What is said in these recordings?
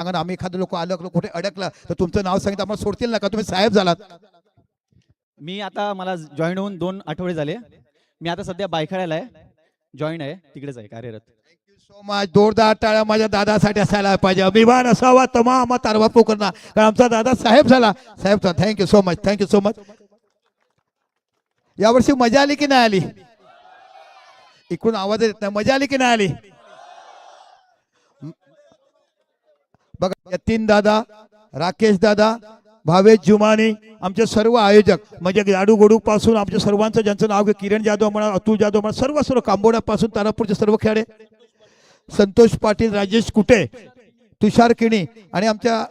सांगा ना, आम्ही एखादं लोक आलं कुठे अडकलं तर तुमचं नाव सांगितलं आम्हाला सोडतील ना का, तुम्ही साहेब झालात. मी आता मला जॉईन होऊन 2 आठवडे झाले. मी आता सध्या बायखळ्याला आहे, जॉईन आहे, तिकडेच आहे कार्यरत. So much. जोरदार टाळ्या माझ्या दादासाठी असायला पाहिजे. अभिमान असावा तमाम तारवा पोकरना, कारण आमचा दादा साहेब झाला. साहेब thank you so much, thank you so much. यावर्षी मजा आली की नाही आली? इकडून आवाज येत नाही. मजा आली की नाही आली? बघा, यतीन दादा, राकेश दादा, भावेश जुमानी, आमचे सर्व आयोजक म्हणजे लाडू गोडू पासून आमच्या सर्वांचं ज्यांचं नाव घे, किरण जाधव म्हणा, अतुल जाधव म्हणा, सर्व कांबोड्यापासून तारापूरचे सर्व खेळाडू, संतोष पाटील, राजेश कुटे, तुषार किणी आणि आमच्या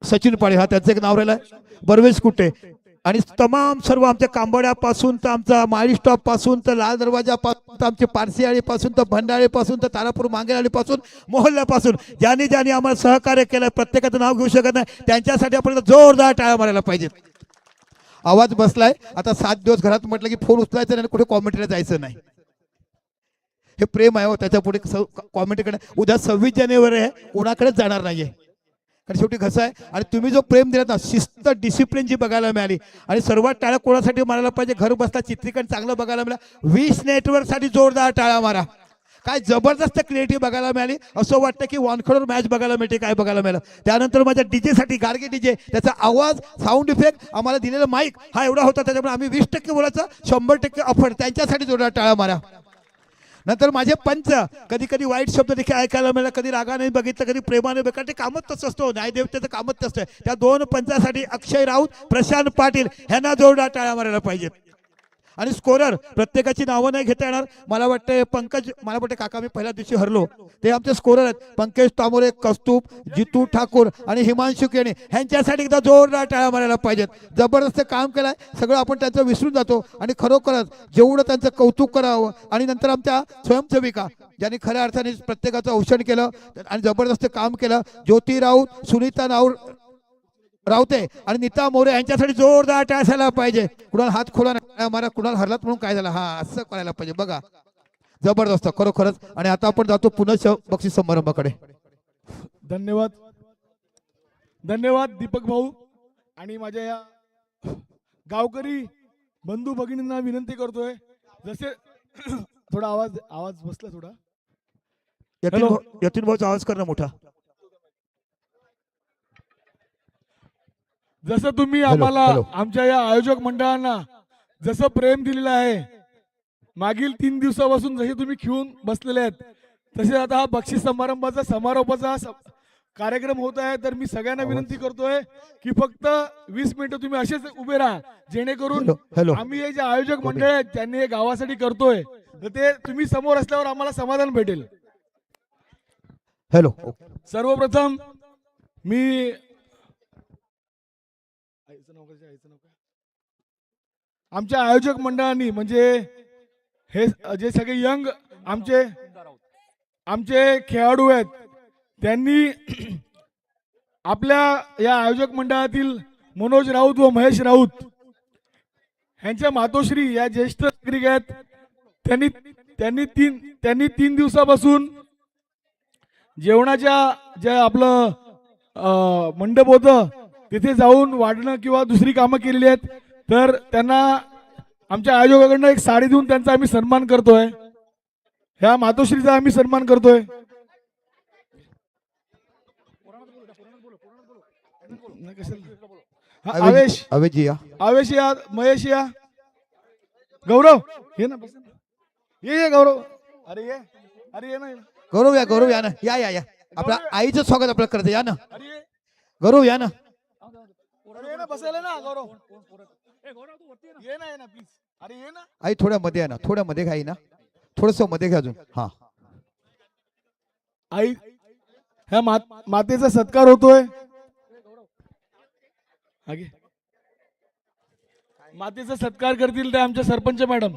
सचिन पाटील, हा त्यांचं एक नाव राहिलं, बर्वेश कुटे आणि तमाम सर्व आमच्या कांबोड्यापासून तर आमचा माळी स्टॉप पासून तर लाल दरवाजापासून तर आमचे पारसीआळीपासून तर भंडाळीपासून तर तारापूर मांगेवाडीपासून मोहल्ल्यापासून ज्यांनी ज्यांनी आम्हाला सहकार्य केलं, प्रत्येकाचं नाव घेऊ शकत नाही, त्यांच्यासाठी आपण जोरदार टाळ्या मारायला पाहिजेत. आवाज बसलाय. आता 7 दिवस घरात म्हटलं की फोन उचलायचं नाही, कुठे कॉमेंटरीला जायचं नाही. हे प्रेम आहे हो, त्याच्या पुढे कॉमेंटकडे. उद्या 26 जानेवारी आहे, कोणाकडेच जाणार नाहीये, कारण शेवटी कसं आहे. आणि तुम्ही जो प्रेम दिलात ना, शिस्त डिसिप्लिन जी बघायला मिळाली आणि सर्वात टाळ्या कोणासाठी मारायला पाहिजे, घर बसता चित्रीकरण चांगलं बघायला मिळालं. 20 नेटवर्कसाठी जोरदार टाळ्या मारा. काय जबरदस्त क्रिएटिव्ह बघायला मिळाली. असं वाटतं की वानखडवर मॅच बघायला मिळते, काय बघायला मिळालं. त्यानंतर माझ्या डीजे साठी गार्गे डीजे, त्याचा आवाज, साऊंड इफेक्ट, आम्हाला दिलेला माईक हा एवढा होता, त्याच्यामुळे आम्ही 20% बोलायचं, 100% ऑफर, त्यांच्यासाठी जोरदार टाळ्या मारा. नंतर माझे पंच, कधी कधी वाईट शब्द देखील ऐकायला मिळाला, कधी रागाने बघितलं, कधी प्रेमाने बघितलं, ते कामच तसं असतो, न्यायदेवतेचं कामच तसं आहे. त्या 2 पंचासाठी अक्षय राऊत, प्रशांत पाटील ह्यांना जोरदार टाळ्या मारायला पाहिजेत. आणि स्कोरर प्रत्येकाची नावं नाही घेता येणार. मला वाटतं पंकज, मला वाटतं काका मी पहिल्या दिवशी हरलो, ते आमचे स्कोरर आहेत पंकज तामोरे, कस्तूप, जितू ठाकूर आणि हिमांशू केणे, ह्यांच्यासाठी एकदा जोरदार टाळ्या मारायला पाहिजेत. जबरदस्त काम केलंय, सगळं आपण त्यांचं विसरून जातो आणि खरोखरच जेवढं त्यांचं कौतुक करावं. आणि नंतर आमच्या स्वयंसेविका ज्यांनी खऱ्या अर्थाने प्रत्येकाचं औषण केलं आणि जबरदस्त काम केलं, ज्योती राऊत, सुनीता रावते आणि नीता मोरे, यांच्यासाठी जोरदार टाळ्या असायला पाहिजे. कुणाला हात खोला मारा, कुणाला हरलात म्हणून काय झालं, हा असं करायला पाहिजे. बघा जबरदस्त खरोखरच. आणि आता आपण जातो पुन्हा बक्षीस समारंभाकडे. धन्यवाद, धन्यवाद दीपक भाऊ. आणि माझ्या या गावकरी बंधू भगिनींना विनंती करतोय, जसे थोडा आवाज बसला थोडा. यतीन भाऊचा आवाज करणं मोठा. जसं तुम्ही आम्हाला आमच्या या आयोजक मंडळांना जसं प्रेम दिलेलं आहे, मागील 3 दिवसापासून जसे तुम्ही खेळून बसलेले आहेत, तसे आता हा बक्षीस समारोपाचा कार्यक्रम होत आहे. तर मी सगळ्यांना विनंती करतोय की फक्त 20 मिनिटं तुम्ही असेच उभे राहा, जेणेकरून आम्ही हे जे आयोजक मंडळ आहेत त्यांनी हे गावासाठी करतोय, तर ते तुम्ही समोर असल्यावर आम्हाला समाधान भेटेल. हॅलो, सर्वप्रथम मी आमच्या आयोजक मंडळांनी, म्हणजे हे जे सगळे यंग आमचे खेळाडू आहेत, त्यांनी आपल्या या आयोजक मंडळातील मनोज राऊत व महेश राऊत यांच्या मातोश्री या ज्येष्ठ नागरिक आहेत, त्यांनी 3 दिवसापासून जेवणाच्या जे आपलं मंडप होतं तिथे जाऊन वाढणं किंवा दुसरी कामं केलेली आहेत. तर त्यांना आमच्या आयोजकाकडनं एक साडी देऊन त्यांचा आम्ही सन्मान करतोय, ह्या मातोश्रीचा आम्ही सन्मान करतोय. आवेश या, महेश या, गौरव ये ना, ये गौरव, अरे ये ना गौरव या ना, या आपल्या आईचं स्वागत आपल्याला करते, या ना गौरव, या ना बसायला ना गौरव, ये ना प्लीज, अरे ये ना आई, थोड्या मध्ये आहे ना, थोड्या मध्ये घ्या ना, थोडस मध्ये घ्या अजून. हा आई, ह्या मातेचा सत्कार होतोय. मातेचा सत्कार करतील ते आमचे सरपंच मॅडम.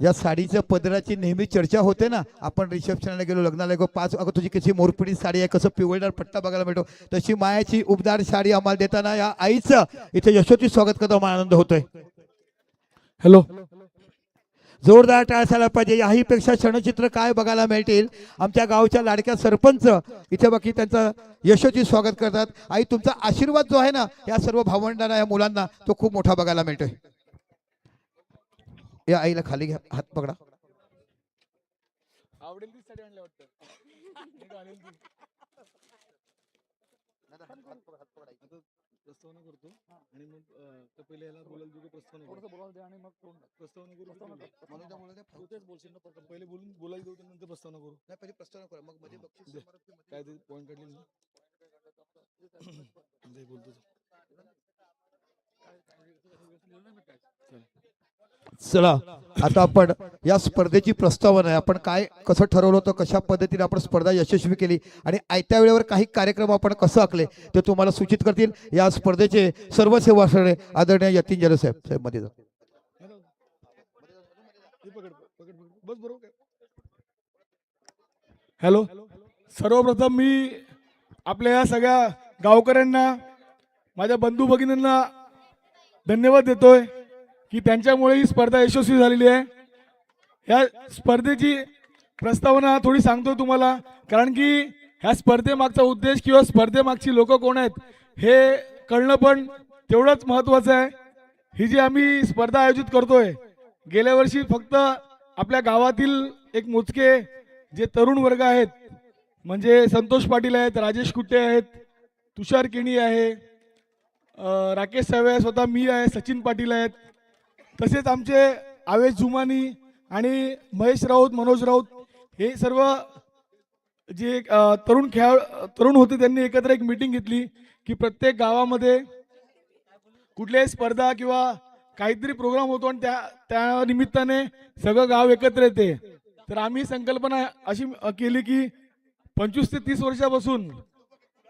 या साडीच्या पदराची नेहमी चर्चा होते ना. आपण रिसेप्शनला गेलो, लग्नाला गेलो, 5 अगं तुझी कशी मोरपिडी साडी आहे, कसं पिवळदार पट्टा बघायला मिळतो, तशी मायाची उबदार साडी आम्हाला देताना या आईचं इथे यशोची स्वागत करता मला आनंद होतोय. हॅलो, जोरदार टाळ्या झाला पाहिजे. याही पेक्षा क्षणचित्र काय बघायला मिळतील. आमच्या गावच्या लाडक्या सरपंच इथे बाकी त्यांचं यशस्वी स्वागत करतात. आई तुमचा आशीर्वाद जो आहे ना या सर्व भावंडांना, या मुलांना, तो खूप मोठा बघायला मिळतोय. या आईला खाली घ्या, हात पकडा. आवडेल ती साडी आणल्या वाटतं. प्रस्तावना करतो आणि मग पहिले याला बोलायला देतो. प्रस्तावना बोलायला द्या आणि मग प्रस्तावना करू. तेच बोलशील ना, पहिले बोलून बोलायला देऊ, नंतर प्रस्तावना करू. नाही, पहिले प्रस्तावना करा, मग मध्ये काय ते पॉईंट काढले ना बोलतो. चला आता आपण या स्पर्धेची प्रस्तावना आहे. आपण काय कसं ठरवलं होतं, कशा पद्धतीने आपण स्पर्धा यशस्वी केली आणि आयत्या वेळेवर काही कार्यक्रम आपण कसं आखले ते तुम्हाला सूचित करतील. या स्पर्धेचे सर्व सेवा असणारे आदरणीय यतीन जरे साहेब मध्ये जा. हॅलो, सर्वप्रथम मी आपल्या या सगळ्या गावकऱ्यांना, माझ्या बंधू भगिनींना धन्यवाद देतोय की त्यांच्यामुळे ही स्पर्धा यशस्वी झालेली आहे. या स्पर्धेची प्रस्तावना थोडी सांगतो तुम्हाला, कारण की ह्या स्पर्धेमागचा उद्देश किंवा स्पर्धेमागची लोक कोण आहेत हे कळणं पण तेवढंच महत्त्वाचं आहे. ही जी आम्ही स्पर्धा आयोजित करतोय, गेल्या वर्षी फक्त आपल्या गावातील एक मोजके जे तरुण वर्ग आहेत, म्हणजे संतोष पाटील आहेत, राजेश कुट्टे आहेत, तुषार केणी आहे, राकेश सावे, स्वतः मी आहे, सचिन पाटील आहेत, तसेच आमचे आवेश जुमानी आणि महेश राऊत, मनोज राऊत, हे सर्व जे तरुण होते त्यांनी एकत्र एक मीटिंग घेतली की प्रत्येक गावामध्ये कुठल्याही स्पर्धा किंवा काहीतरी प्रोग्राम होतो आणि त्या निमित्ताने सगळं गाव एकत्र येते. तर आम्ही संकल्पना अशी केली की 25 ते 30 वर्षापासून,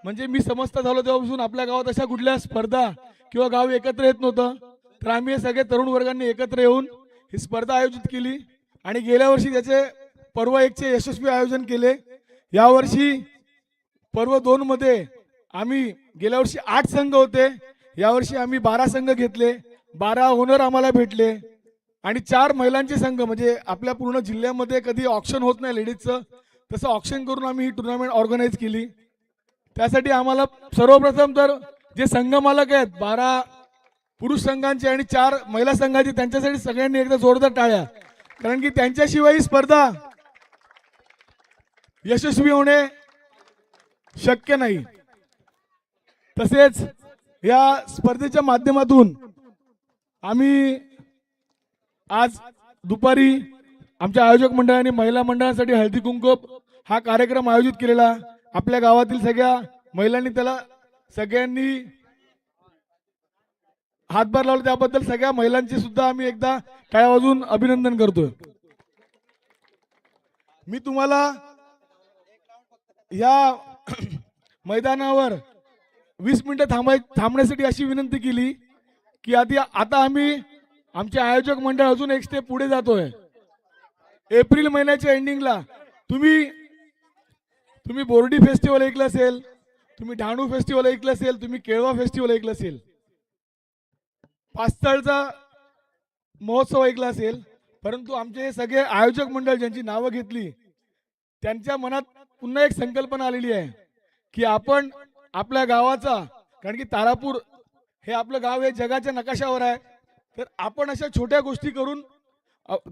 म्हणजे मी समजता झालो तेव्हापासून आपल्या गावात अशा कुठल्या स्पर्धा किंवा गाव एकत्र येत नव्हतं. तर आम्ही हे सगळे तरुण वर्गांनी एकत्र येऊन ही स्पर्धा आयोजित केली आणि गेल्या वर्षी त्याचे पर्व 1चे यशस्वी आयोजन केले. यावर्षी पर्व 2 मध्ये आम्ही, गेल्या वर्षी 8 संघ होते, यावर्षी आम्ही 12 संघ घेतले, 12 ओनर आम्हाला भेटले आणि 4 महिलांचे संघ, म्हणजे आपल्या पूर्ण जिल्ह्यामध्ये कधी ऑक्शन होत नाही लेडीजचं, तसं ऑक्शन करून आम्ही ही टुर्नामेंट ऑर्गनाईज केली. त्यासाठी आम्हाला सर्वप्रथम तर जे संघ मालक आहेत, 12 पुरुष संघांचे आणि 4 महिला संघाचे, त्यांच्यासाठी सगळ्यांनी एकदा जोरदार टाळ्या, कारण की त्यांच्याशिवाय ही स्पर्धा यशस्वी होणे शक्य नाही. तसेच या स्पर्धेच्या माध्यमातून आम्ही आज दुपारी आमच्या आयोजक मंडळाने महिला मंडळासाठी हळदी कुंकू हा कार्यक्रम आयोजित केलेला. आपल्या गावातील सगळ्या महिलांनी त्याला सगळ्यांनी हातभार लावला, त्याबद्दल सगळ्या महिलांचे सुद्धा आम्ही एकदा टाळ्या वाजवून अभिनंदन करतोय. मी तुम्हाला या मैदानावर 20 मिनिटं थांबण्यासाठी अशी विनंती केली की आता आम्ही आमचे आयोजक मंडळ अजून एक स्टेप पुढे जातोय. एप्रिल महिन्याच्या एंडिंगला तुम्ही बोर्डी फेस्टिवल ऐकलं असेल, तुम्ही डहाणू फेस्टिवल ऐकलं असेल, तुम्ही केळवा फेस्टिवल ऐकलं असेल, पास्तळचा महोत्सव ऐकला असेल, परंतु आमचे हे सगळे आयोजक मंडळ ज्यांची नावं घेतली त्यांच्या मनात पुन्हा एक संकल्पना आलेली आहे की आपण आपल्या गावाचा, कारण की तारापूर हे आपलं गाव हे जगाच्या नकाशावर आहे, तर आपण अशा छोट्या गोष्टी करून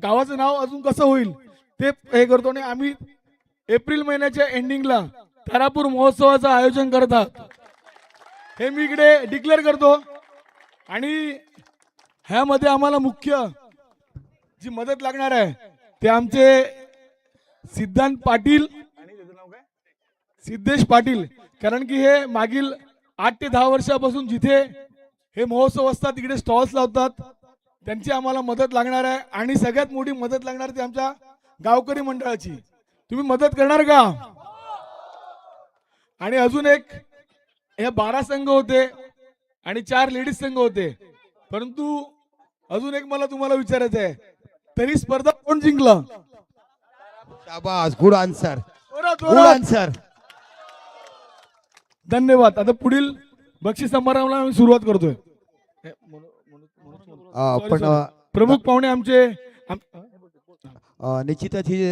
गावाचं नाव अजून कसं होईल ते हे करतो. आणि आम्ही एप्रिल महिन्याच्या एंडिंगला तारापूर महोत्सवाचं आयोजन करत आहात, हे मी इकडे डिक्लेअर करतो. आणि ह्यामध्ये आम्हाला मुख्य जी मदत लागणार आहे ते आमचे सिद्धांत पाटील, सिद्धेश पाटील, कारण की हे मागील 8 ते 10 वर्षापासून जिथे हे महोत्सव असतात तिकडे स्टॉल्स लावतात, त्यांची आम्हाला मदत लागणार आहे. आणि सगळ्यात मोठी मदत लागणार ती आमच्या गावकरी मंडळाची. तुम्ही मदत करणार का? आणि अजून एक, हे 12 संघ होते आणि 4 लेडीज संघ होते, परंतु अजून एक मला तुम्हाला विचारायचं आहे, तरी स्पर्धा कोण जिंकलं? शाबास, गुड आन्सर, गुड आन्सर. धन्यवाद. आता पुढील बक्षीस समारंभाला आम्ही सुरुवात करतोय. आपण प्रमुख पाहुणे आमचे निश्चितच ही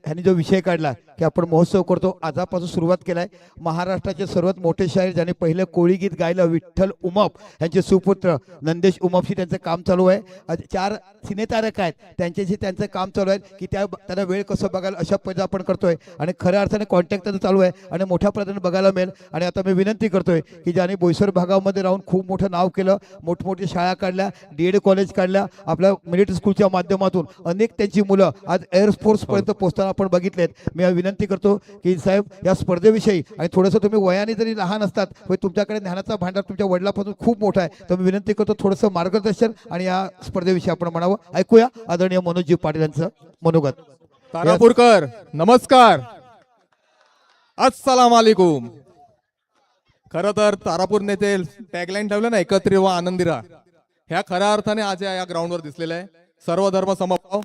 ह्यांनी जो विषय काढला की आपण महोत्सव करतो, आजपासून सुरुवात केलाय. महाराष्ट्राचे सर्वात मोठे शाहीर ज्याने पहिलं कोळी गीत गायलं, विठ्ठल उमप यांचे सुपुत्र नंदेश उमपशी त्यांचं काम चालू आहे. 4 सिनेतारक आहेत, त्यांच्याशी त्यांचं काम चालू आहे की त्यांना वेळ कसं बघायला अशा पद्धतीने आपण करतोय. आणि खऱ्या अर्थाने कॉन्टॅक्ट त्यांचं चालू आहे आणि मोठ्या प्रमाणात बघायला मिळेल. आणि आता मी विनंती करतोय की ज्याने बोईसर भागामध्ये राहून खूप मोठं नाव केलं, मोठमोठी शाळा काढल्या, DED कॉलेज काढल्या, आपल्या मिलिटरी स्कूलच्या माध्यमातून अनेक त्यांची मुलं आज एअरफोर्सपर्यंत पोहोचताना आपण बघितलेत. मी विनंती करतो की साहेब या स्पर्धेविषयी, आणि थोडंसं तुम्ही वयाने जरी लहान असतात पण तुमच्याकडे ज्ञानाचा भांडार तुमच्या वडिलांपासून खूप मोठा आहे, तर मी विनंती करतो थोडंसं मार्गदर्शन आणि या स्पर्धेविषयी आपण म्हणावं. ऐकूया आदरणीय मनोजजी पाटील यांचं मनोगत. तारापूरकर नमस्कार, अस्सलाम वालेकुम. खरं तर तारापूरने ते टॅगलाईन ठेवलं ना, एकत्रित व आनंदी राहा, ह्या खऱ्या अर्थाने आज या ग्राउंडवर दिसलेला आहे. सर्व धर्म समभाव.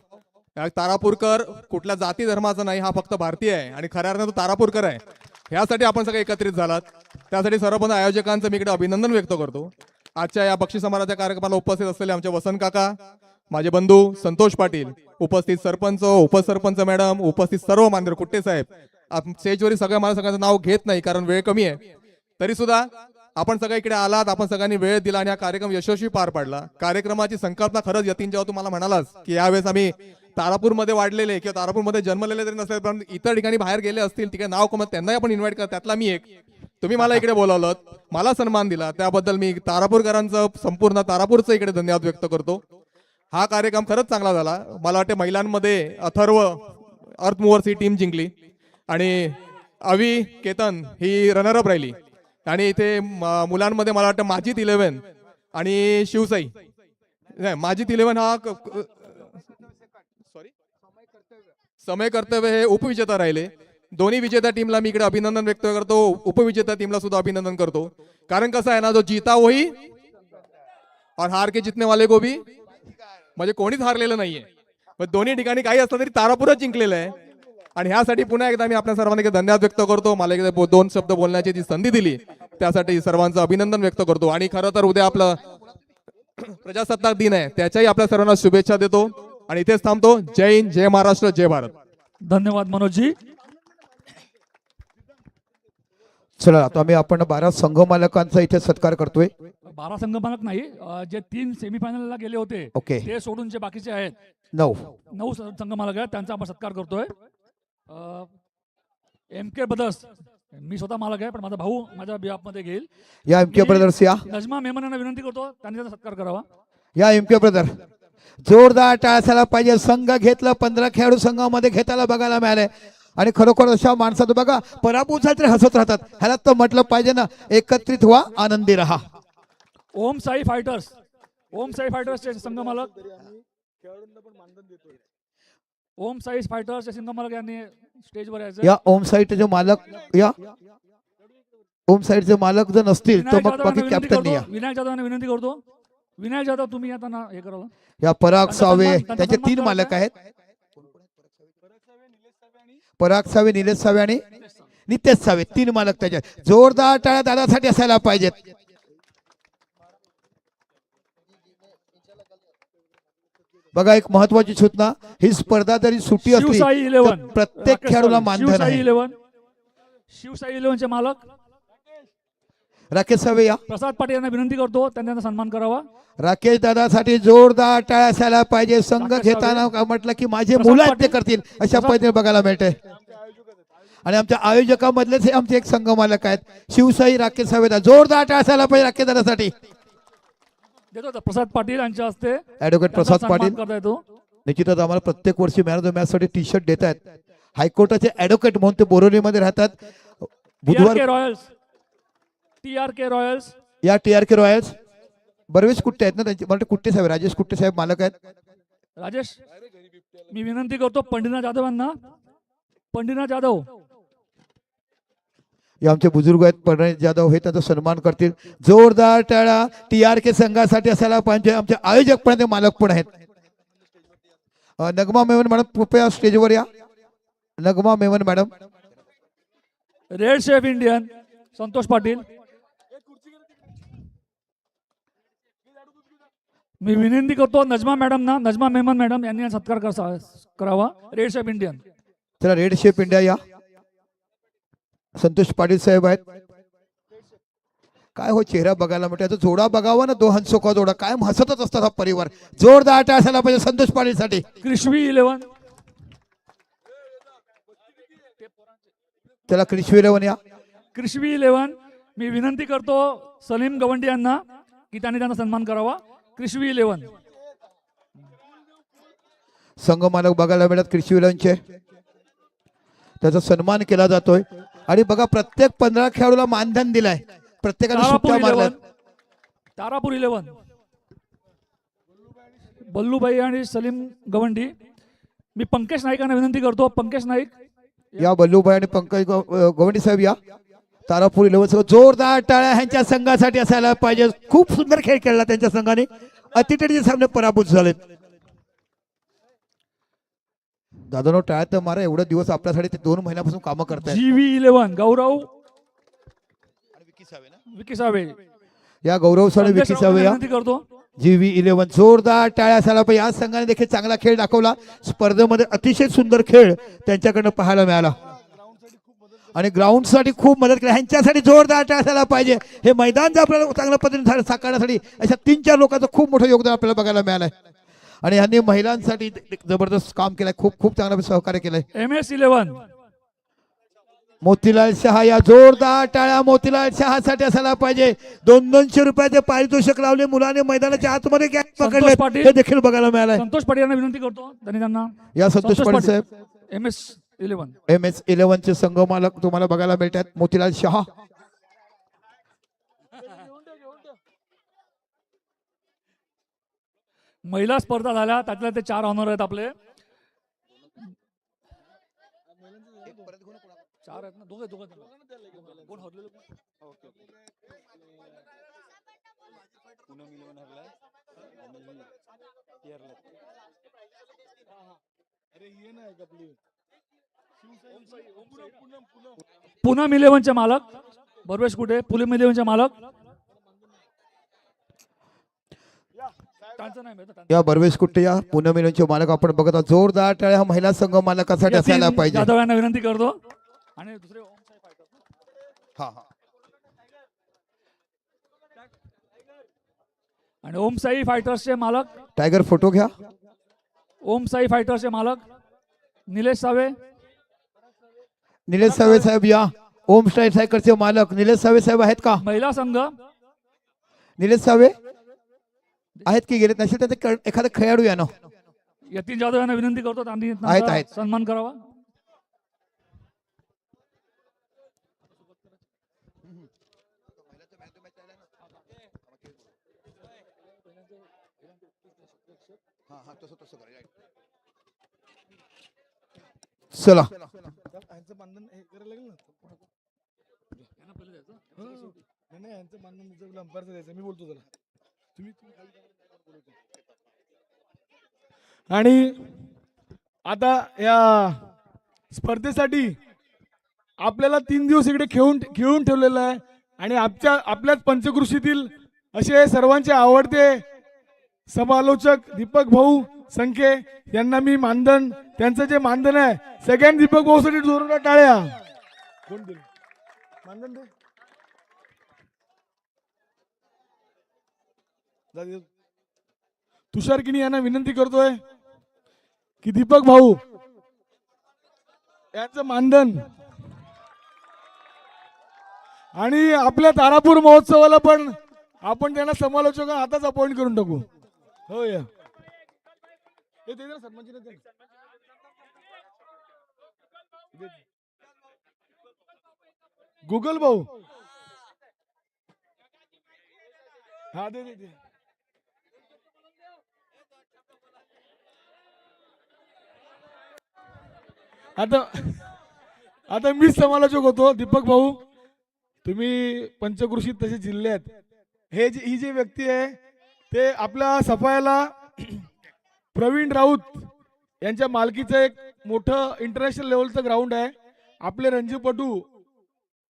तारापूरकर कुठल्या जाती धर्माचा नाही, हा फक्त भारतीय आहे आणि खऱ्या अर्थाने तो तारापूरकर आहे. ह्यासाठी आपण सगळे एकत्रित झालात, त्यासाठी सर्वप्रथम आयोजकांचं मी इकडे अभिनंदन व्यक्त करतो. आजच्या या बक्षीस समारोहाच्या कार्यक्रमाला उपस्थित असलेले आमचे वसंत काका, माझे बंधू संतोष पाटील, उपस्थित सरपंच, उपसरपंच मॅडम, उपस्थित सर्व मान्यवर, कुट्टे साहेब. स्टेजवरील सगळ्यांचं नाव घेत नाही कारण वेळ कमी आहे, तरी सुद्धा आपण सगळे इकडे आलात, आपण सगळ्यांनी वेळ दिला आणि हा कार्यक्रम यशस्वी पार पाडला. कार्यक्रमाची संकल्पना खरंच यतीन, जेव्हा तुम्हाला म्हणालास की यावेळेस आम्ही तारापूरमध्ये वाढलेले किंवा तारापूरमध्ये जन्मलेले तरी नसले पण इतर ठिकाणी बाहेर गेले असतील, तिकडे नाव कमत त्यांनाही आपण इन्व्हाइट करा, त्यातला मी एक. तुम्ही मला इकडे बोलावलं, मला सन्मान दिला, त्याबद्दल मी तारापूरकरांचं, संपूर्ण तारापूरचं इकडे धन्यवाद व्यक्त करतो. हा कार्यक्रम खरंच चांगला झाला. मला वाटते महिलांमध्ये अथर्व अर्थ मुव्हर्स ही टीम जिंकली आणि अवी केतन ही रनरअप राहिली. आणि इथे मुलांमध्ये मला वाटतं माजिद 11 आणि शिवसाई नाही, माजिद 11 हा सॉरी समय कर्तव्य हे उपविजेता राहिले. दोन्ही विजेत्या टीमला मी इकडे अभिनंदन व्यक्त करतो, उपविजेता टीमला सुद्धा अभिनंदन करतो. कारण कसं आहे ना, जो जीता वही और हार के जितने वाले को भी, म्हणजे कोणीच हारलेलं नाहीये. पण दोन्ही ठिकाणी काही असलं तरी तारापूरच जिंकलेलं आहे आणि ह्यासाठी पुन्हा एकदा मी आपल्या सर्वांना धन्यवाद व्यक्त करतो. मला एकदा 2 शब्द बोलण्याची जी संधी दिली त्यासाठी सर्वांचं अभिनंदन व्यक्त करतो. आणि खरं तर उद्या आपलं प्रजासत्ताक दिन आहे, त्याच्याही आपल्या सर्वांना शुभेच्छा देतो आणि इथेच थांबतो. जय हिंद, जय महाराष्ट्र, जय भारत. धन्यवाद मनोजजी. चला आता आपण 12 संघ मालकांचा इथे सत्कार करतोय. 12 संघ मालक नाही, जे 3 सेमीफायनलला गेले होते ओके. ते सोडून जे बाकीचे आहेत 9 संघ मालक आहेत, त्यांचा आपण सत्कार करतोय. MK ब्रदर्स, मी स्वतः मालक आहे पण माझा भाऊ माझ्या बिहाफमध्ये घेईल. या MK ब्रदर्स या. नजमा मेमन यांना विनंती करतो त्यांनी त्याचा सत्कार करावा. या MK ब्रदर, जोरदार टाळ असायला पाहिजे. संघ घेतलं, 15 खेळाडू संघामध्ये घेताना बघायला मिळाले आणि खरोखर अशा माणसाचं बघा पराभूत झाले तरी हसत राहतात. ह्याला तर म्हटलं पाहिजे ना, एकत्रित व्हा, आनंदी रहा. ओम साई फायटर्सचे संघ मालक, ओम साई फायटर्सचे संघ मालक यांनी स्टेजवर यायचं. या ओम साईटचे मालक, या ओम साईटचे मालक जर नसतील तर मग बाकी कॅप्टन या. विनायक जाधव यांना विनंती करतो. विनायक जाधव तुम्ही येताना हे करावं. या पराग सावे त्यांचा त्याचे सन्मान 3 मालक करायचा. आहेत. पराग सावे, निलेश सावे आणि नितेश सावे, 3 मालक त्याचे. जोरदार टाळ्या दादासाठी असायला पाहिजेत. बघा एक महत्वाची सूचना, ही स्पर्धा जरी सुट्टी असली शिवसाई तर 11 प्रत्येक खेळाडूला मानधन शिवसाई आहे. 11 शिवसाई 11 चे मालक राकेश सावे या. प्रसाद पाटील यांना विनंती करतो त्यांनी त्यांचा सन्मान करावा. राकेश दादासाठी जोरदार टाळ्या असायला पाहिजे. संघ राकेश घेताना म्हटलं की माझे प्रसाद मुलं आहेत ते पाटील. करतील अशा पद्धतीने बघायला मिळते. आणि आमच्या आयोजकामधलेच हे आमचे एक संघ मालक आहेत, शिवसाई राकेश सावेदा. जोरदार टाळ्या असायला पाहिजे राकेश दादासाठी. देतो आता प्रसाद पाटील यांच्या हस्ते ऍडव्होकेट त्यांचा प्रसाद सन्मान पाटील. करता येतो. निश्चितच आम्हाला प्रत्येक वर्षी मॅन ऑफ द मॅच साठी टी-शर्ट देत आहेत. हायकोर्टाचे ऍडव्होकेट म्हणून ते बोरिवलीमध्ये राहतात. बुधवार TRK रॉयल्स या TRK रॉयल्स बर्वेश कुट्टे आहेत ना त्यांचे, मला वाटतं कुट्टे साहेब, राजेश कुट्टे साहेब मालक आहेत. राजेश, मी विनंती करतो पंडितनाथ जाधव यांना. पंडितनाथ जाधव हे आमचे बुजुर्ग आहेत, प्रणय जाधव, हे त्यांचा सन्मान करतील. जोरदार टाळा TRK संघासाठी असायला पाहिजे. आमचे आयोजक पण ते मालक पण आहेत. नगमा मेमन मॅडम कृपया स्टेजवर या. Nagma Memon madam. Red chef Indian Santosh Patil. मी विनंती करतो नजमा मॅडमना, नजमा मेमन मॅडम यांनी सत्कार करावा. Red chef Indian. चला रेड शेप इंडिया या. संतोष पाटील साहेब आहेत. काय हो चेहरा बघायला म्हटलं तो जोडा बघावा ना, 2 हंसो का जोडा, काय हसतच असतात हा परिवार. जोरदार टाळ्या असायला पाहिजे संतोष पाटील साठी. क्रिशवी 11. चला क्रिशवी 11 या. क्रिशवी 11. मी विनंती करतो सलीम गवंडी यांना की त्यांनी त्यांना सन्मान करावा. क्रिशवी 11. संघ मालक बघायला मिळत क्रिशवी 11चे, त्याचा सन्मान केला जातोय. आणि बघा प्रत्येक 15 खेळाडूला मानधन दिलाय, प्रत्येकाने तारापूर सुट्ट्या मारल्या. 11. तारापूर 11. बल्लूभाई आणि सलीम गवंडी. मी पंकज नाईकांना विनंती करतो. पंकज नाईक या. बल्लूभाई आणि पंकज गवंडी साहेब या. तारापूर 11 जोरदार टाळ्या ह्यांच्या संघासाठी असायला पाहिजे. खूप सुंदर खेळ खेळला त्यांच्या संघाने, अतिटडीचे सामने पराभूत झालेत. दादानो टाळ्या तर मारा, एवढे दिवस आपल्यासाठी ते 2 महिन्यापासून कामं करतायत. GV 11. गौरव विकी सावे. या गौरव साने संदेश विकी राऊतांना सावे या. विनंती करतो. GV 11 जोरदार टाळ्या असायला पाहिजे. या संघाने देखील चांगला खेळ दाखवला. स्पर्धेमध्ये अतिशय सुंदर खेळ त्यांच्याकडनं पाहायला मिळाला आणि ग्राउंड साठी खूप मदत केली. ह्यांच्यासाठी जोरदार टाळ्या असायला पाहिजे. हे मैदान जर आपल्याला चांगल्या पद्धतीने साकारण्यासाठी अशा 3-4 लोकांचं खूप मोठं योगदान आपल्याला बघायला मिळालंय आणि ह्यांनी महिलांसाठी जबरदस्त काम केलंय. खूप खूप चांगलं सहकार्य केलंय. MS 11. मोतीलाल शहा या. जोरदार टाळ्या मोतीलाल शहासाठी असायला पाहिजे. 200-200 रुपयाचे पारितोषिक लावले. मुलाने मैदानाच्या आतमध्ये गॅस पकडले, पाटील. हे देखील बघायला मिळालंय. संतोष पाटील यांना विनंती करतो त्यांनी त्यांना. या संतोष पाटील साहेब. MS 11. MS 11 चे संघ मालक तुम्हाला बघायला मिळतात. मोतीलाल शहा. महिला स्पर्धा झाल्या, त्यातल्या ते 4 ऑनर आहेत आपले. 4 आहेत ना, दोघं कोण हरलेलं? पूनम 11 चे मालक बरवेश कुठे? पूनम 11 चे मालक त्यांचं नाही माहित, त्यांचं. या बर्वेश कुट्टे या. पूनम मिलनचे मालक आपण बघत आहोत. जोरदार टाळ्या हा महिला संघ मालकासाठी असायला यतीन पाहिजे. जाधव यांना विनंती करतो. आणि दुसरे हा, हा. आणि ओम साई फायटर्सचे मालक, टायगर फोटो घ्या. ओम साई फायटर्सचे मालक निलेश सावे. निलेश सावे साहेब या. ओम स्टाईल सायकलचे मालक निलेश सावे साहेब आहेत का? महिला संघ निलेश सावे आहेत की गेलेत? नसेल तर ते एखादा खेळाडू या ना. यतीन जाधव यांना विनंती करतो त्यांनी आहेत, त्यांचा आहेत. सन्मान करावा. चला यांचं मानधन हे करायला लागेल ना. नाही यांचं मानधन अंपायरचं द्यायचं. मी बोलतो त्याला. तुम्ही आणि आता या स्पर्धेसाठी आपल्याला 3 दिवस इकडे खेळून ठेवलेलं आहे आणि आपल्याच पंचकृषीतील असे सर्वांचे आवडते समालोचक दीपक भाऊ संखे यांना मी मानधन, त्यांचं जे मानधन आहे सगळ्यांनी दीपक भाऊसाठी जोरदार टाळ्या. कोण दिलं मानधन? दे तुषार किनी यांना विनंती करतोय की दीपक भाऊ यांचं मानधन आणि आपल्या तारापूर महोत्सवाला पण आपण त्यांना समालोचक आताच अपॉइंट करून टाकू. हो या गुगल भाऊ. हा दे दे. आता मीच समालोचक होतो. दीपक भाऊ तुम्ही पंचकृषीत तसे जिल्ह्यात ही जी व्यक्ती आहे ते आपल्या सफायाला प्रवीण राऊत यांच्या मालकीचं एक मोठं इंटरनॅशनल लेवलचं ग्राउंड आहे. आपले रणजीपटू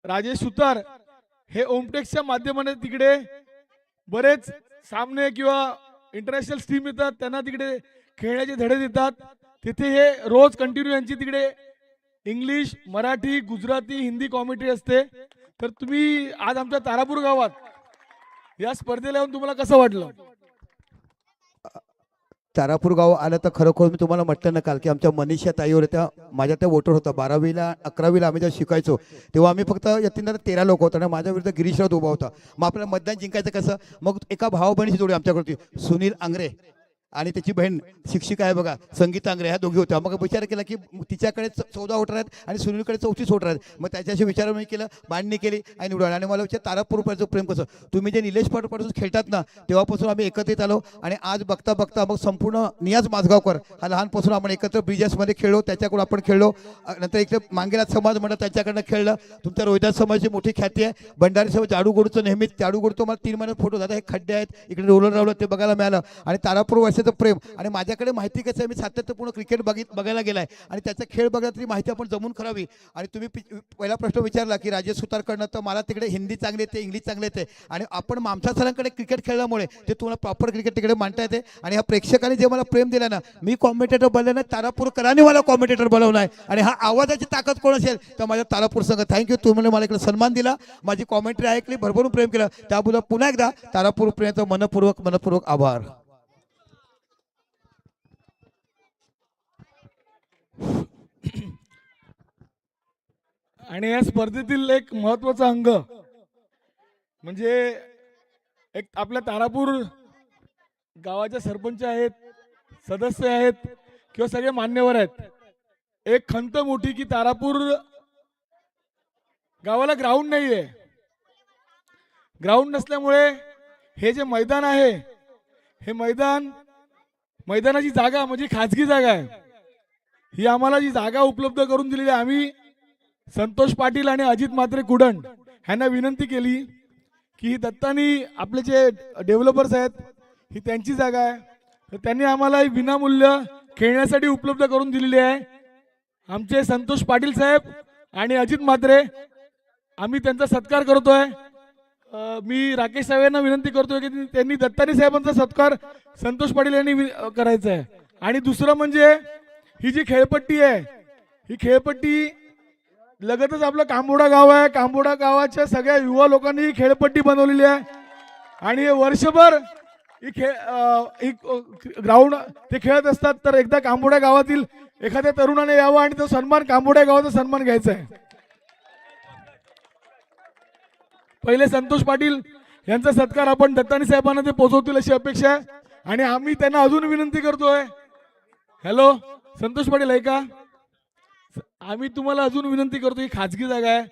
राजेश सुतार हे ओमटेक्सच्या माध्यमाने तिकडे बरेच सामने किंवा इंटरनॅशनल टीम येतात, त्यांना तिकडे खेळण्याचे धडे देतात. तिथे हे रोज कंटिन्यू यांची तिकडे इंग्लिश, मराठी, गुजराती, हिंदी कॉमेंट्री असते. तर तुम्ही आज आमच्या तारापूर गावात या स्पर्धेला येऊन तुम्हाला कसं वाटलं? तारापूर गाव आलं तर खरोखर मी तुम्हाला म्हटलं ना काल की आमच्या मनीषा ताईवर त्या माझ्या त्या वोटर होता 12वीला 11वीला आम्ही जेव्हा शिकायचो तेव्हा आम्ही फक्त यतींना 13 लोक होतो आणि माझ्या विरुद्ध गिरीशराव उभा होता. मग आपल्याला मतदान जिंकायचं कसं? मग एका भावा बहिणीची जोडी आमच्याकडे होती, सुनील आंग्रे आणि त्याची बहीण शिक्षिका आहे बघा संगीता आंग्रे, ह्या दोघी होत्या. मग विचार केला की तिच्याकडे 14 वोटर आहेत आणि सुनीलकडे 34 वोटर आहेत. मग त्याच्याशी विचार मी केलं, मांडणी केली आणि निवडून. आणि मला विचार तारापूरचं प्रेम कसं? तुम्ही जे निलेश पासून खेळतात ना तेव्हापासून आम्ही एकत्रित आलो आणि आज बघता बघता मग संपूर्ण नियाज माझगावकर हा लहानपासून आपण एकत्र ब्रिजेसमध्ये खेळलो, त्याच्याकडून आपण खेळलो. नंतर इकडे मांगेराज समाज म्हणतात त्याच्याकडनं खेळलं. तुमच्या रोहिदास समाजाची मोठी ख्याती आहे. भंडारी समाज जाडूगोडूचं नेहमीच जाडूगोडूचं मला 3 महिन्यात फोटो झाला. हे खड्डे आहेत इकडे रोलर लावलं ते बघायला मिळालं. आणि तारापूर प्रेम. आणि माझ्याकडे माहिती कसं आहे, मी सातत्यपूर्ण क्रिकेट बघायला गेलाय आणि त्याचा खेळ बघा तरी माहिती आपण जमून करावी. आणि तुम्ही पहिला प्रश्न विचारला की राजेश सुतारकडनं, तर मला तिकडे हिंदी चांगली येते, इंग्लिश चांगली येते. आणि आपण आमच्या सरांकडे क्रिकेट खेळल्यामुळे ते तुम्हाला प्रॉपर क्रिकेट तिकडे मांडता येते. आणि ह्या प्रेक्षकांनी जे मला प्रेम दिलं ना, मी कॉमेंटेटर बनले नाही, तारापूरकरांनी मला कॉमेंटेटर बनवलं आहे. आणि हा आवाजाची ताकद कोण असेल तर माझ्या तारापूर संघ. थँक्यू, तुम्ही मला इकडे सन्मान दिला, माझी कॉमेंट्री ऐकली, भरभरून प्रेम केलं, त्याबद्दल पुन्हा एकदा तारापूर प्रेमचा मनपूर्वक आभार. आणि या स्पर्धेतील एक महत्वाचा अंग म्हणजे एक आपल्या तारापूर गावाचे सरपंच आहेत, सदस्य आहेत किंवा सगळे मान्यवर आहेत. एक खंत मोठी की तारापूर गावाला ग्राउंड नाहीये. ग्राउंड नसल्यामुळे हे जे मैदान आहे, हे मैदानाची जागा म्हणजे खाजगी जागा आहे. ही आम्हाला जी जागा उपलब्ध करून दिलेली आहे, आम्ही संतोष पाटील आणि अजित म्हात्रे कुडण ह्यांना विनंती केली की ही दत्तानी आपले जे डेव्हलपर्स आहेत ही त्यांची जागा आहे, तर त्यांनी आम्हाला विनामूल्य खेळण्यासाठी उपलब्ध करून दिलेली आहे. आमचे संतोष पाटील साहेब आणि अजित म्हात्रे, आम्ही त्यांचा सत्कार करतोय. मी राकेश साहेबांना विनंती करतोय की त्यांनी दत्तानी साहेबांचा सत्कार संतोष पाटील यांनी करायचा आहे. आणि दुसरं म्हणजे ही जी खेळपट्टी आहे, ही खेळपट्टी लगतच आपलं कांबोडा गाव आहे. कांबोडा गावाच्या सगळ्या युवा लोकांनी ही खेळपट्टी बनवलेली आहे. आणि हे वर्षभर ही ग्राउंड ते खेळत असतात. तर एकदा कांबोड्या गावातील एखाद्या तरुणाने यावं आणि तो सन्मान, कांबोड्या गावाचा सन्मान घ्यायचा आहे. पहिले संतोष पाटील यांचा सत्कार आपण दत्तानी साहेबांना ते पोहोचवतील अशी अपेक्षा आहे. आणि आम्ही त्यांना अजून विनंती करतोय. हॅलो संतोष पाटील आहे का? आम्ही तुम्हाला अजून विनंती करतो, ही खाजगी जागा आहे.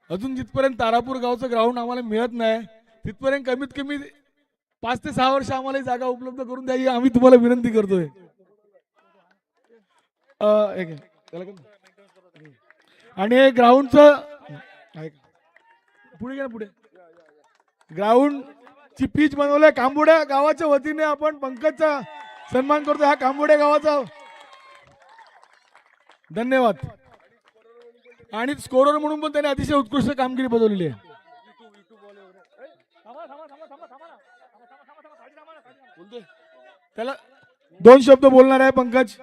अजून जिथपर्यंत तारापूर गावचं ग्राउंड आम्हाला मिळत नाही तिथपर्यंत कमीत कमी 5 ते 6 वर्ष आम्हाला ही जागा उपलब्ध करून द्यावी, आम्ही तुम्हाला विनंती करतोय. आणि ग्राउंडचं पुढे घ्या, पुढे ग्राउंडची पिच बनवलंय कांबोड्या गावाच्या वतीने. आपण पंकजचा सन्मान करतो, हा कांबोड्या गावाचा. धन्यवाद. आणि स्कोरर म्हणून पण त्याने अतिशय उत्कृष्ट कामगिरी बजावलेली आहे. त्याला 2 शब्द बोलणार आहे पंकज.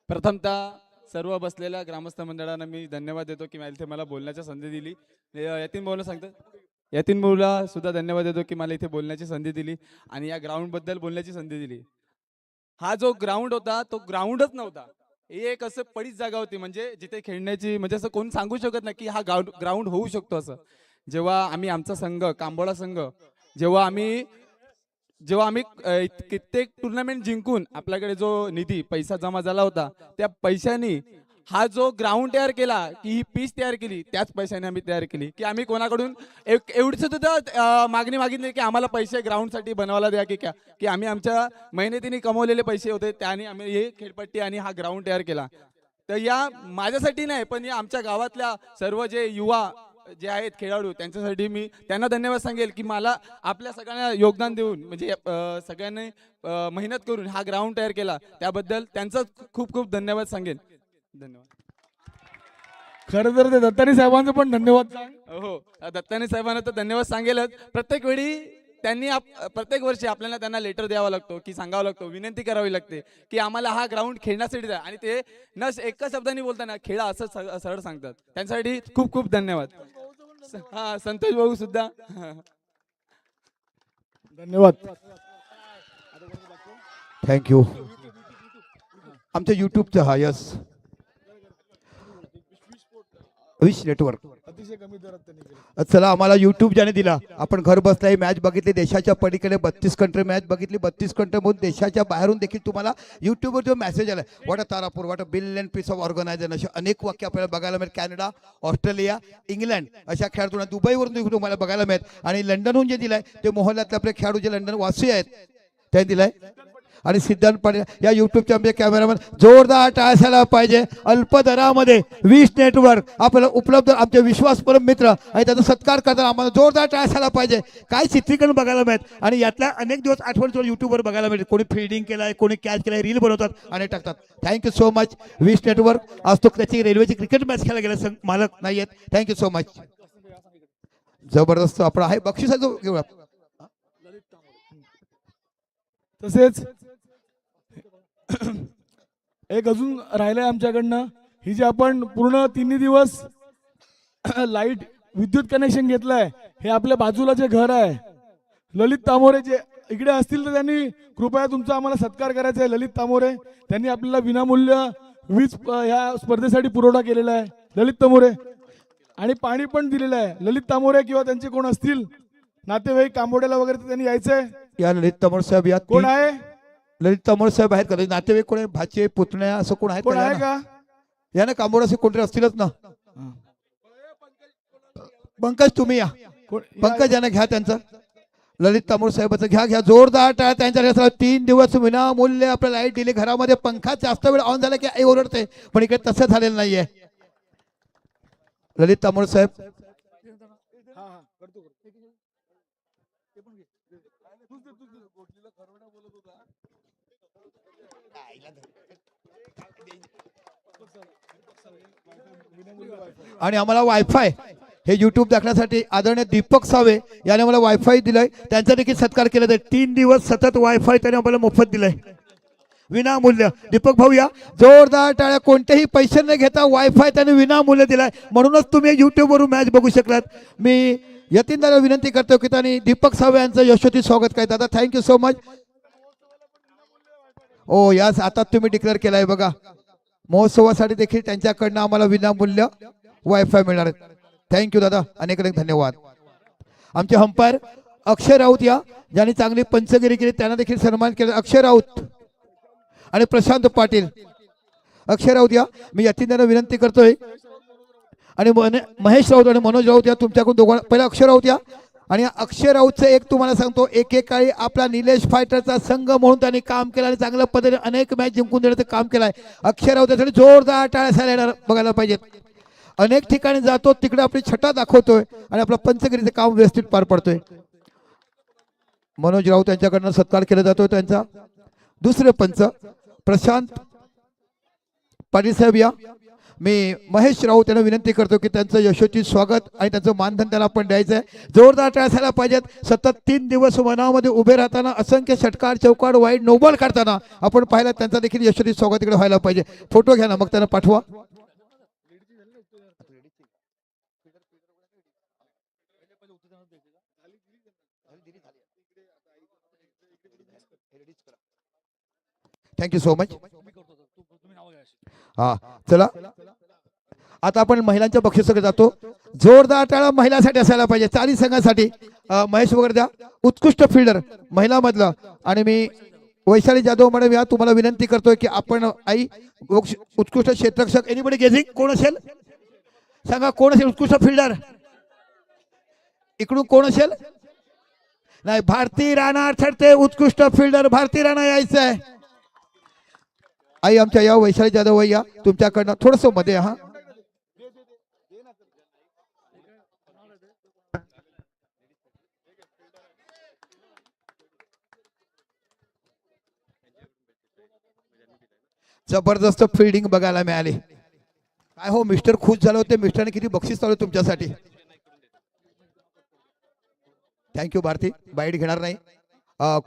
प्रथमतः सर्व बसलेल्या ग्रामस्थ मंडळांना मी धन्यवाद देतो की इथे मला बोलण्याची संधी दिली. यातीन भाऊला सांगतो, यातीन भाऊला सुद्धा धन्यवाद देतो की मला इथे बोलण्याची संधी दिली आणि या ग्राउंड बद्दल बोलण्याची संधी दिली. हा जो ग्राउंड होता तो ग्राउंडच नव्हता, ही एक असं पडीच जागा होती, म्हणजे जिथे खेळण्याची, म्हणजे असं कोण सांगू शकत नाही की हा ग्राउंड होऊ शकतो असं. जेव्हा आम्ही आमचा संघ कांबोळा संघ जेव्हा आम्ही कित्येक टुर्नामेंट जिंकून आपल्याकडे जो निधी पैसा जमा झाला होता, त्या पैशानी हा जो ग्राउंड तयार केला, की ही पीच तयार केली, त्याच पैशाने आम्ही तयार केली. की आम्ही कोणाकडून एवढी सुद्धा मागणी मागितली की आम्हाला पैसे ग्राउंडसाठी बनवायला द्या की क्या, की आम्ही आमच्या मेहनतीने कमवलेले पैसे होते त्याने आम्ही हे खेळपट्टी आणि हा ग्राउंड तयार केला. तर या माझ्यासाठी नाही, पण या आमच्या गावातल्या सर्व जे युवा जे आहेत खेळाडू त्यांच्यासाठी मी त्यांना धन्यवाद सांगेल की मला आपल्या सगळ्यांना योगदान देऊन, म्हणजे सगळ्यांनी मेहनत करून हा ग्राउंड तयार केला, त्याबद्दल त्यांचा खूप खूप धन्यवाद सांगेन. धन्यवाद. खरं तर ते दत्तानी साहेबांचं पण धन्यवाद सांग. हो दत्तानी साहेबांना तर धन्यवाद सांगेलच. प्रत्येक वेळी त्यांनी प्रत्येक वर्षी आपल्याला त्यांना लेटर द्यावा लागतो की सांगावं लागतो, विनंती करावी लागते की आम्हाला हा ग्राउंड खेळण्यासाठी द्या, आणि ते न एका शब्दाने बोलताना खेळा असं सरळ सांगतात. त्यांच्यासाठी खूप खूप धन्यवाद. हा संतोष भाऊ सुद्धा धन्यवाद. थँक्यू. आमच्या युट्यूबचं हा यस विश नेटवर्क. अतिशय कमी दरात त्यांनी केलं. चला आम्हाला युट्यूब ज्याने दिला, आपण घर बसल्या मॅच बघितली, देशाच्या पलीकडे 32 कंट्री मॅच बघितली, 32 कंट्रीमधून देशाच्या बाहेरून देखील तुम्हाला युट्यूबवर जो मेसेज आला, what a Tarapur, what a billion piece of organisation, असे अनेक वाक्य आपल्याला बघायला मिळेल. कॅनडा, ऑस्ट्रेलिया, इंग्लंड अशा खेळाडूंना दुबईवरून देखील तुम्हाला बघायला मिळेल. आणि लंडनहून जे दिलंय ते मोहल्ल्यातले आपले खेळाडू जे लंडन वासी आहेत त्यांनी दिलंय. आणि सिद्धांत पाटील या युट्यूबचे आमचे कॅमेरामॅन, जोरदार टाळ्या पाहिजे. अल्प दरामध्ये विश नेटवर्क आपल्याला उपलब्ध, आमचे विश्वासपर मित्र आणि त्याचा सत्कार करताना आम्हाला जोरदार टाळ्या पाहिजे. काय चित्रीकरण बघायला मिळत आणि यातल्या अनेक दिवस आठवण युट्यूबवर बघायला मिळते. कोणी फिल्डिंग केलाय, कोणी कॅच केलाय, रील बनवतात आणि टाकतात. Thank you so much wish network. आज तो त्याची रेल्वेची क्रिकेट मॅच खेळायला गेला, मालक नाही आहेत. Thank you so much. जबरदस्त आपण आहे. बक्षिसाचं घेऊया. तसेच एक अजून राहिलंय आमच्याकडनं, ही जी आपण पूर्ण 3 दिवस लाईट विद्युत कनेक्शन घेतलंय, हे आपल्या बाजूला जे घर आहे ललित तामोरे जे इकडे असतील तर त्यांनी कृपया तुमचा आम्हाला सत्कार करायचा आहे. ललित तामोरे त्यांनी आपल्याला विनामूल्य वीज ह्या स्पर्धेसाठी पुरवठा केलेला आहे. ललित तामोरे आणि पाणी पण दिलेलं आहे. ललित तामोरे किंवा त्यांचे कोण असतील नातेवाईक कांबोड्याला वगैरे, तर त्यांनी यायचंय. या ललित तमोर साहेब या कोण आहे? ललित तमोर साहेब आहेत का? नातेवाईक कोण आहे? भाचे, पुतण्या असं कोण आहेत कोण आहे का? का? या ना कांबोडाचे कोणतरी असतीलच ना. पंकज तुम्ही या. पंकज यांना घ्या त्यांचं. ललित तामोर साहेबाचं घ्या. जोरदार टाळ्या त्यांच्या. 3 दिवस विनामूल्य आपल्याला लाईट दिली. घरामध्ये पंखा जास्त वेळ ऑन झाला की आई ओरडते, पण इकडे तसं झालेलं नाहीये. ललित तामोर साहेब आणि आम्हाला वायफाय हे युट्यूब दाखवण्यासाठी आदरणीय दीपक सावे याने मला वायफाय दिलाय. त्यांचा देखील सत्कार केला जाईल. 3 दिवस सतत वायफाय त्याने आम्हाला मोफत दिलाय विनामूल्य. दीपक भाऊ या. जोरदार टाळ्या. कोणतेही पैसे न घेता वायफाय त्याने विनामूल्य दिलाय, म्हणूनच तुम्ही युट्यूबवरून मॅच बघू शकलात. मी यतीनदाला विनंती करतो की त्यांनी दीपक सावे यांचं यशस्वी स्वागत काय. दादा थँक्यू सो मच. ओ यास आता तुम्ही डिक्लेअर केलाय बघा, महोत्सवासाठी देखील त्यांच्याकडनं आम्हाला विनामूल्य वायफाय मिळणार आहे. थँक्यू दादा, अनेक अनेक धन्यवाद. आमचे अंपायर अक्षय राऊत या, ज्यांनी चांगली पंचगिरी केली, त्यांना देखील सन्मान केला. अक्षय राऊत आणि प्रशांत पाटील. अक्षय राऊत या. मी यतीनदाला विनंती करतोय आणि महेश राऊत आणि मनोज राऊत या तुमच्याकडून दोघांना. पहिला अक्षय राऊत या. आणि अक्षय राऊतचं एक तुम्हाला सांगतो, एकेकाळी आपला निलेश फायटरचा संघ म्हणून त्यांनी काम केलं आणि चांगल्या पद्धतीने अनेक मॅच जिंकून देण्याचं काम केलंय. अक्षय राऊतासाठी जोरदार टाळ्या येणार बघायला पाहिजेत. अनेक ठिकाणी जातो तिकडे आपली छटा दाखवतोय आणि आपलं पंचगिरीचं काम व्यवस्थित पार पडतोय. मनोज राऊत यांच्याकडनं सत्कार केला जातोय. त्यांचा दुसरे पंच प्रशांत पाटील साहेब या. मी महेश राऊत यांना विनंती करतो की त्यांचं यशस्वी स्वागत आणि त्यांचं मानधन त्यांना आपण द्यायचं आहे. जोरदार टाळ्या झाल्या पाहिजेत. सतत 3 दिवस मनामध्ये उभे राहताना असंख्य षटकार, चौकार, वाईड, नोबॉल काढताना आपण पाहिलं, त्यांचा देखील यशस्वी स्वागत इकडे व्हायला पाहिजे. फोटो घ्या ना, मग त्यांना पाठवा. Thank you so much. हा चला आता आपण महिलांच्या बक्षिसाकडे जातो. जोरदार टाळा महिलांसाठी असायला पाहिजे. 40 संघांसाठी महेश वगैरे द्या. उत्कृष्ट फिल्डर महिला मधलं. आणि मी वैशाली जाधव मॅडम या, तुम्हाला विनंती करतोय की आपण आई उत्कृष्ट क्षेत्ररक्षक एनीबडी गेजिंग कोण असेल सांगा, कोण असेल उत्कृष्ट फिल्डर इकडून कोण असेल? नाही, भारती राणा ठरते उत्कृष्ट फिल्डर. भारती राणा यायचं आहे. आई आमच्या या. वैशाली जाधव या, तुमच्याकडनं थोडस मध्ये. हा जबरदस्त फिल्डिंग बघायला मिळाली. काय हो मिस्टर खुश झाले होते, मिस्टरने किती बक्षीस चालू तुमच्यासाठी. थँक्यू भारती, बाईट घेणार नाही.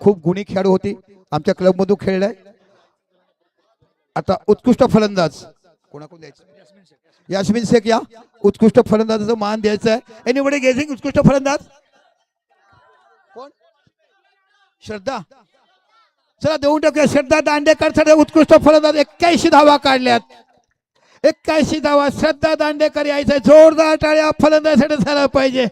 खूप गुणी खेळाडू होती, आमच्या क्लब मधून खेळलाय. आता उत्कृष्ट फलंदाज कोणाकडून द्यायचं? यास्मिन शेख या उत्कृष्ट फलंदाजाचा मान द्यायचा आहे. एनीबडी गेजिंग उत्कृष्ट फलंदाज कोण? श्रद्धा. चला देऊन टाकूया. श्रद्धा दांडेकर साठी उत्कृष्ट फलंदाज. 81 धावा काढल्यात. 81 धावा. श्रद्धा दांडेकर यायचं. जोरदार टाळ्या फलंदाजासाठी झाला पाहिजे.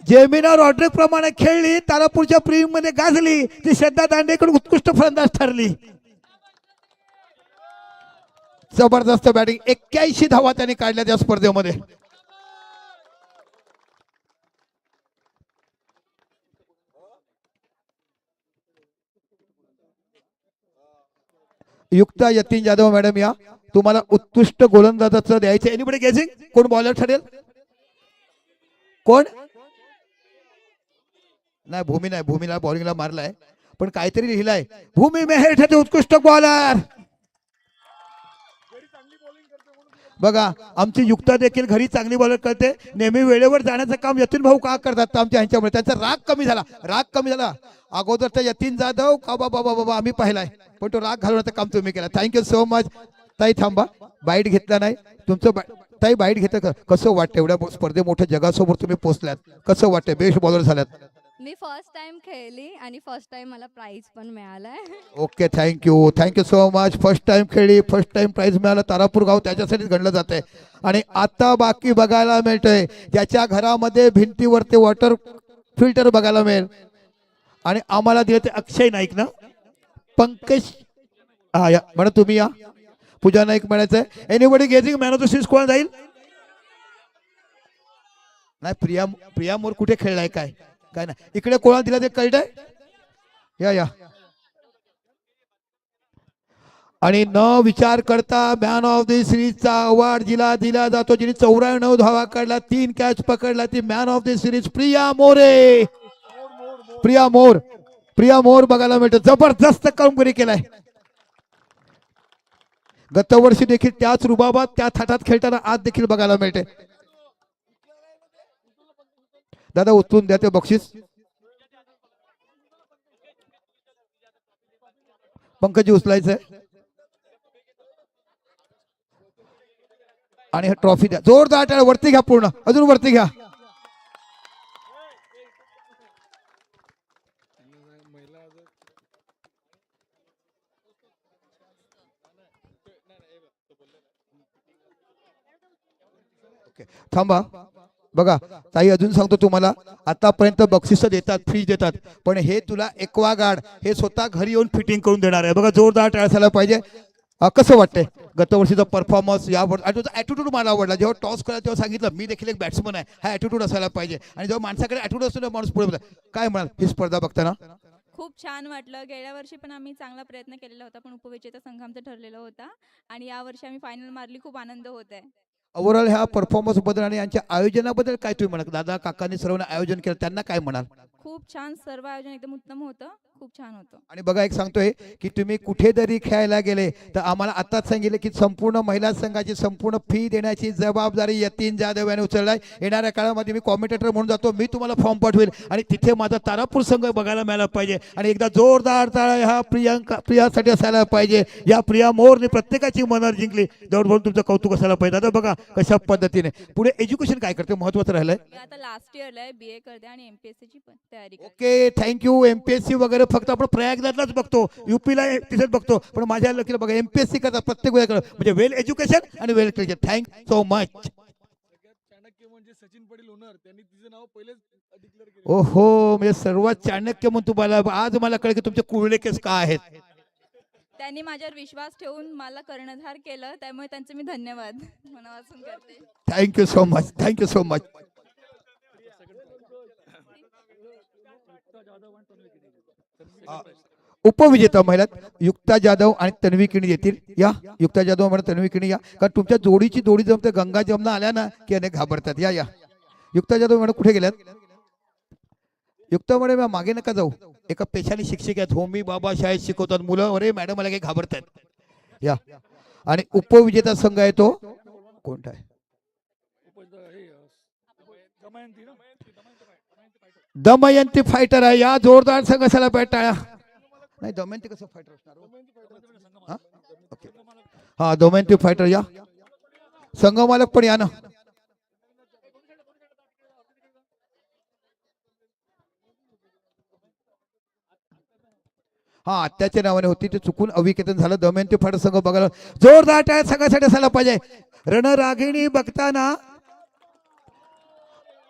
जेमिना रॉड्रिक प्रमाणे खेळली, तारापूरच्या प्रीमियम मध्ये गाजली, ती श्रद्धा दांडेकर उत्कृष्ट फलंदाज ठरली. जबरदस्त बॅटिंग. 81 धावा त्यांनी काढल्या त्या स्पर्धेमध्ये. युक्ता यतीन जाधव मॅडम या, तुम्हाला उत्कृष्ट गोलंदाजाचं द्यायचं. एनीबडी गेजिंग कोण बॉलर ठरेल? कोण? नाही भूमी नाही, भूमीला बॉलिंगला मारलाय, पण काहीतरी लिहिलाय. भूमी मेहर ठरते उत्कृष्ट बॉलर. बघा आमची युक्ता देखील घरी चांगली बॉलर करते. नेहमी वेळेवर जाण्याचं काम यतीन भाऊ का करतात? तर आमच्या ह्यांच्यामुळे त्यांचा राग कमी झाला. राग कमी झाला. अगोदर तर यतीन जाधव का बाबा बाबा आम्ही पाहिलाय, पण तो राग घालवण्याचं काम तुम्ही केलं. Thank you so much. ताई थांबा, बाईट घेतला नाही तुमचं. ताई बाईट घेतलं कसं वाटतं? एवढ्या स्पर्धे मोठ्या जगासमोर तुम्ही पोहोचल्यात, कसं वाटतं? बेस्ट बॉलर झाल्यात. मी फर्स्ट टाइम खेळली आणि फर्स्ट टाइम मला प्राइज पण मिळालाय. Okay thank you, thank you so much. First time खेळली, फर्स्ट टाइम प्राइज मिळाला. तारापूर गाव त्याच्यासाठीच गणलं जात आहे. आणि आता बाकी बघायला मिळतंय, ज्याच्या घरामध्ये भिंतीवरती वॉटर फिल्टर बघायला मिळेल. आणि आम्हाला दिलं ते अक्षय नाईक ना, पंकज हा या म्हणा, तुम्ही या. पूजा नाईक म्हणायचंय. Anybody guessing man of the series कोण जाईल? नाही प्रिया मोर कुठे खेळलाय? काय काय नाही इकडे कोणा दिला ते कळतंय? या या. आणि न विचार करता मॅन ऑफ द सिरीजचा अवॉर्ड जिला दिला जातो, जिने 94 धावा काढला, 3 कॅच पकडला, ती man of the series Priya More. Priya More, Priya More बघायला मिळतं. जबरदस्त कामगिरी केलाय. गत वर्षी देखील त्याच रुबाबात त्या थाटात खेळताना आज देखील बघायला मिळते. दादा उचलून द्या ते बक्षीस. पंकजी उचलायचंय. आणि हे ट्रॉफी द्या. जोरदार टाळ्या. वरती घ्या, पूर्ण अजून वरती घ्या. थांबा. बघा ताई अजून सांगतो तुम्हाला, आतापर्यंत बक्षीस देतात, फ्रीज देतात, पण हे तुला एक्वागार्ड हे स्वतः घरी येऊन फिटिंग करून देणार आहे. बघा जोरदार टाळ्या झाला पाहिजे. कसं वाटतंय गत वर्षीचा परफॉर्मन्स? यावर ॲटिट्यूड मला आवडला. जेव्हा टॉस केला तेव्हा सांगितलं मी देखील एक बॅट्समन आहे, हा ॲटिट्यूड असायला पाहिजे. आणि जेव्हा माणसाकडे ॲटिट्यूड असतो ना, माणूस पुढे बोलतो. काय म्हणाल ही स्पर्धा बघताना? खूप छान वाटलं. गेल्या वर्षी पण आम्ही चांगला प्रयत्न केलेला होता, पण उपविजेता संघ आमचा ठरलेला होता. आणि यावर्षी आम्ही फायनल मारली. खूप आनंद होत आहे. ओव्हरऑल ह्या परफॉर्मन्स बद्दल आणि यांच्या आयोजनाबद्दल काय तुम्ही म्हणाल? दादा काकांनी सर्वांना आयोजन केलं, त्यांना काय म्हणाल? खूप छान. सर्व आयोजन एकदम उत्तम होतं. खूप छान होतं. आणि बघा एक सांगतोय की तुम्ही कुठे जरी खेळायला गेले तर आम्हाला आताच सांगितलं की संपूर्ण महिला संघाची संपूर्ण फी देण्याची जबाबदारी यतीन जाधव यांनी उचललाय. येणाऱ्या काळामध्ये मी कॉमेंटेटर म्हणून जातो, मी तुम्हाला फॉर्म पाठवेल आणि तिथे माझा तारापूर संघ बघायला मिळाला पाहिजे. आणि एकदा जोरदार टाळ्या ह्या प्रियासाठी असायला पाहिजे. या प्रिया मोरने प्रत्येकाची मनं जिंकली. जवळजवळ तुमचं कौतुक असायला पाहिजे. आता बघा कशा पद्धतीने पुढे एज्युकेशन काय करते महत्वाचं राहिलंय. मी आता लास्ट इयरला आहे, BA करते आणि MPSC ची पण तयारी करते. Okay thank you. MPSC वगैरे फक्त आपण प्रयागराजलाच बघतो, UP ला तिथेच बघतो, पण माझ्या लकीला बघा MPSC करतात प्रत्येक वेळेला. म्हणजे वेल एज्युकेशन आणि well cricket. Thank so much. Chanakya म्हणजे सचिन पटेल होणार, त्यांनी तिचं नाव पहिलेच डिक्लेअर केलं. ओहो, म्हणजे सर्वात चाणक्य म्हणून तुम्हाला आज मला कळलं की तुमचे कुळले केस काय आहेत. त्यांनी माझ्यावर विश्वास ठेवून मला कर्णधार केलं, त्यामुळे त्यांचे मी धन्यवाद मनापासून करते. Thank you so much. Thank you so much. उपविजेता महिलात युक्ता जाधव आणि तन्वी किणी येतील. या युक्ता जाधव आणि तन्वी किणी या, कारण तुमच्या जोडीची जोडी जमते. गंगा जमना आल्या ना की अनेक घाबरतात. या या युक्ता जाधव मॅडम कुठे गेल्यात? युक्ता मॅडम मागे नका जाऊ. एका पेशाने शिक्षक आहेत, होमी बाबा शाळेत शिकवतात मुलं. अरे मॅडम मला काही घाबरतात. या आणि उपविजेता संघ आहे तो कोणता आहे? दमयंती फायटर आहे. या जोरदार संघ असायला पाहिजे. टाळ्या. नाही दमयंती कसं फायटर असणार हो? हा? ओके. हा दमयंती फायटर या. संघ मालक पण या ना. हा आत्याच्या नावाने होती ते चुकून अविकेतन झालं. दमयंती फायटर संघ बघायला जोरदार टाळ्या संघासाठी असायला पाहिजे. रणरागिणी बघताना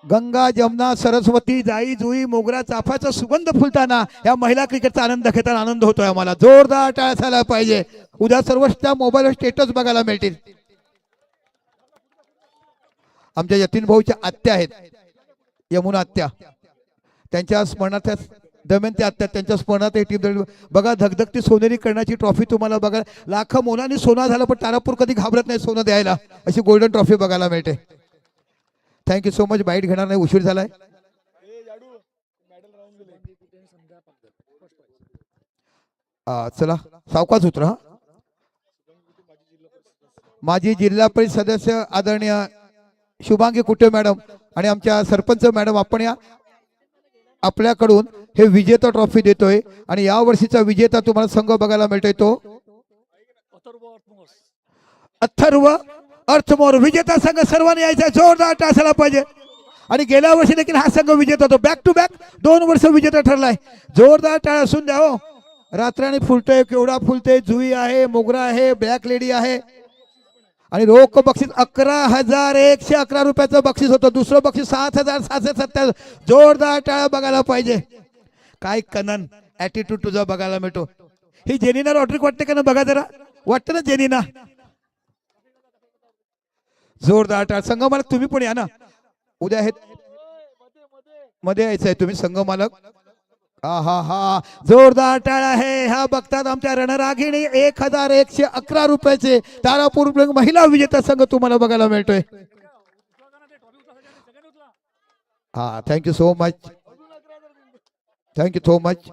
गंगा जमुना सरस्वती जाई जुई मोगरा चाफ्याचा सुगंध फुलताना या महिला क्रिकेटचा आनंद घेताना आनंद होतोय आम्हाला. जोरदार टाळ्या असायला पाहिजे. उद्या सर्वच त्या मोबाईलवर स्टेटस बघायला मिळतील. आमच्या यतीन भाऊच्या आत्या आहेत यमुना आत्या, त्यांच्या स्मरणार्थ दमयंती आत्या त्यांच्या स्मरणार्थ ही टीम बघा. धगधगती सोनेरी करण्याची ट्रॉफी तुम्हाला बघा. लाख मोलांनी सोना झालं पण तारापूर कधी घाबरत नाही सोनं द्यायला. अशी गोल्डन ट्रॉफी बघायला मिळते. Thank you so much. बाईट घेणार नाही, उशीर झालाय. चला सावकाश उतरा. माजी जिल्हा परिषद सदस्य आदरणीय शुभांगी कुटे मॅडम आणि आमच्या सरपंच मॅडम आपण या. आपल्याकडून हे विजेता ट्रॉफी देतोय आणि या वर्षीचा विजेता तुम्हाला संघ बघायला मिळतोय तो अथर्व अर्थमोर. विजेता संघ सर्वांनी यायचा. जोरदार टाळ्या असायला पाहिजे. आणि गेल्या वर्षी देखील हा संघ विजेता होतो. बॅक टू बॅक 2 वर्ष विजेता ठरलाय. जोरदार टाळ्या असून द्या हो. रात्राणी फुलतोय, केवढा फुलतोय. जुई आहे, मोगरा आहे, ब्लॅक लेडी आहे. आणि रोख बक्षीस 11,111 रुपयाचं बक्षीस होतं. दुसरं बक्षीस 7,770. जोरदार टाळ्या बघायला पाहिजे. काय कनन ऍटिट्यूड तुझा बघायला मिळतो. ही जेनिना लॉटरी वाटते का ना बघा जरा. वाटतं ना जेनिना. जोरदार टाळ्या. संघ मालक तुम्ही पण या ना. उद्या हे मध्ये यायचं आहे तुम्ही संघ मालक. हा हा हा जोरदार टाळ्या आहे. ह्या बघतात आमच्या रणरागिणी 1,111 रुपयाचे तारापूर महिला विजेता संघ तुम्हाला बघायला मिळतोय. हा thank you so much. Thank you so much.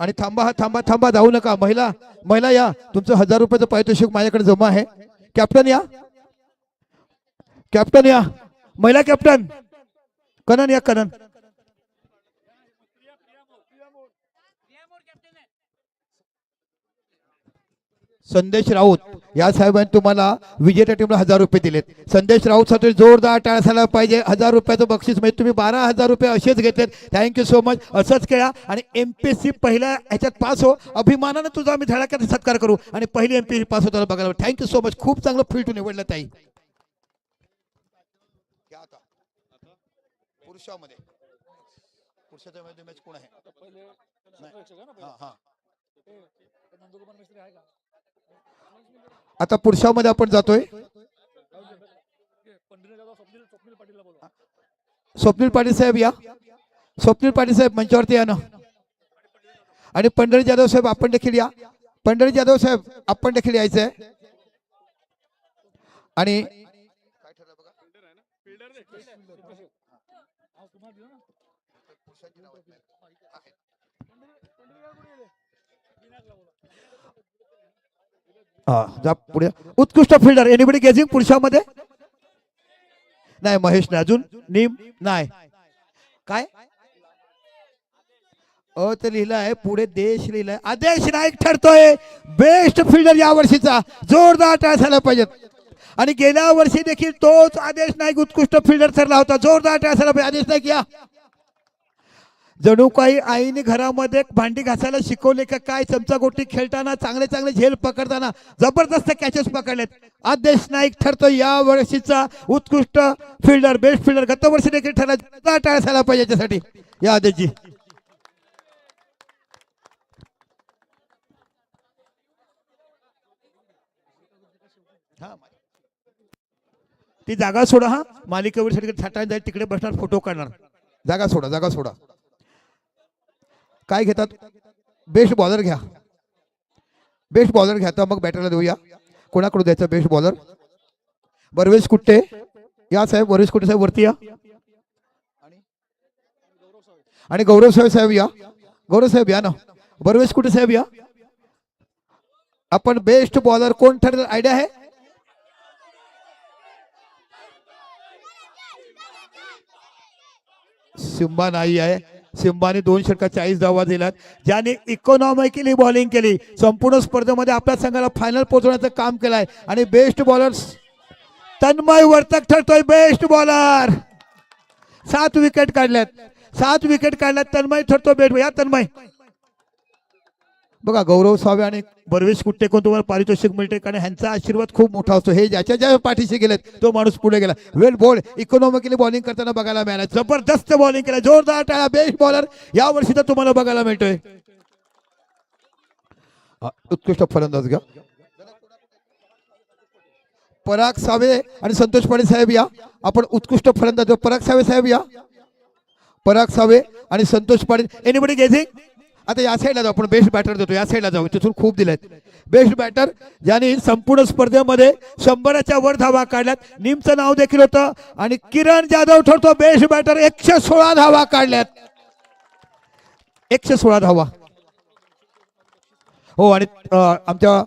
आणि थांबा थांबा थांबा जाऊ नका. महिला या. तुमचं 1,000 रुपयाचं पारितोषिक माझ्याकडे जमा आहे. कॅप्टन या. कॅप्टन या. महिला कॅप्टन कनन या. कनन संदेश राऊत या साहेबांनी तुम्हाला विजेत्या टीमला 1,000 रुपये दिलेत. संदेश राऊत साठी जोरदार टाळ्या असायला पाहिजे. 1,000 रुपयाचं बक्षीस म्हणजे तुम्ही 12,000 रुपये असेच घेतलेत. Thank you so much. असंच खेळा आणि MPSC पहिल्या ह्याच्यात पास हो. अभिमानानं तुझा आम्ही धडाक्यात सत्कार करू. आणि पहिली MPSC पास होताना बघायला. Thank you so much. खूप चांगलं फील्ड निवडलं ताई. पुरुषामध्ये पुरुषाच्या मॅच कोण आहे? आता पुरुषामध्ये आपण जातोय. स्वप्नील पाटील साहेब या. स्वप्नील पाटील साहेब मंचावरती या ना. आणि पंढरी जाधव साहेब आपण देखील या. पंढरी जाधव साहेब आपण देखील यायचंय. आणि जा पुढे. उत्कृष्ट फिल्डर एनिबडी गेजिंग पुरुषामध्ये नाही. महेश नाही अजून. नीम नाही. काय ते लिहिलं आहे पुढे. देश लिहिलंय. आदेश नाईक ठरतोय बेस्ट फिल्डर या वर्षीचा. जोरदार टाळ्या झाल्या पाहिजेत. आणि गेल्या वर्षी देखील तोच आदेश नाईक उत्कृष्ट फिल्डर ठरला होता. जोरदार टाळ्या झाल्या पाहिजे. आदेश नाईक या. जणू काही आईने घरामध्ये भांडी घासायला शिकवले का काय. चमचा गोटी खेळताना चांगले चांगले झेल पकडताना जबरदस्त कॅचेस पकडलेत. आदेश नाईक ठरतो या वर्षीचा उत्कृष्ट फिल्डर बेस्ट फिल्डर. गत वर्षी देखील ठरला. टाळ्या झाला पाहिजे याच्यासाठी या आदेशजी. ती जागा सोडा. हा मालिकेवर थाटायला जाईल तिकडे बसणार फोटो काढणार. जागा सोडा. जागा सोडा. काय घेतात? बेस्ट बॉलर घ्या. बेस्ट बॉलर घ्या. तर मग बॅटरला देऊया. कोणाकडून द्यायचं बेस्ट बॉलर? बर्वेश कुट्टे या साहेब. बर्वेश कुट्टे साहेब वरती या. आणि गौरव साहेब या. गौरव साहेब या ना. बर्वेश कुठे साहेब या. आपण बेस्ट बॉलर कोण ठरेल आयडिया आहे. सिम्बा नाही आहे. सिम्बाने 2 षटका 40 धावा दिल्यात. ज्याने इकॉनॉमिकली बॉलिंग केली, संपूर्ण स्पर्धेमध्ये आपल्या संघाला फायनल पोहोचवण्याचं काम केलं आहे. आणि बेस्ट बॉलर तन्मय वर्तक ठरतोय बेस्ट बॉलर. 7 विकेट काढल्यात. 7 विकेट काढल्यात. तन्मय ठरतो बेस्ट. या तन्मय. बघा गौरव सावे आणि बर्वेश कुट्टे कोण तुम्हाला पारितोषिक मिळते, कारण ह्यांचा आशीर्वाद खूप मोठा असतो. हे ज्याच्या ज्या पाठीशी गेलेत तो माणूस पुढे गेला. वेल बॉल इकॉनॉमिकली बॉलिंग करताना बघायला मिळाला. जबरदस्त बॉलिंग केलं. जोरदार टाळ्या. बेस्ट बॉलर या वर्षी तर तुम्हाला बघायला मिळतोय. उत्कृष्ट फलंदाज घ्या. पराग सावे आणि संतोष पाटील साहेब या. आपण उत्कृष्ट फलंदाज. पराग सावे साहेब या. पराग सावे आणि संतोष पाटील. एनीबडी गेझिंग. आता या साईडला जाऊ. आपण बेस्ट बॅटर देतो. या साईडला जाऊ. तिथून खूप दिलेत. बेस्ट बॅटर ज्यांनी संपूर्ण स्पर्धेमध्ये 100च्या वर धावा काढल्यात. नीमचं नाव देखील होतं. आणि किरण जाधव ठरतो बेस्ट बॅटर. 116 धावा काढल्यात. 116 धावा. हो आणि आमच्या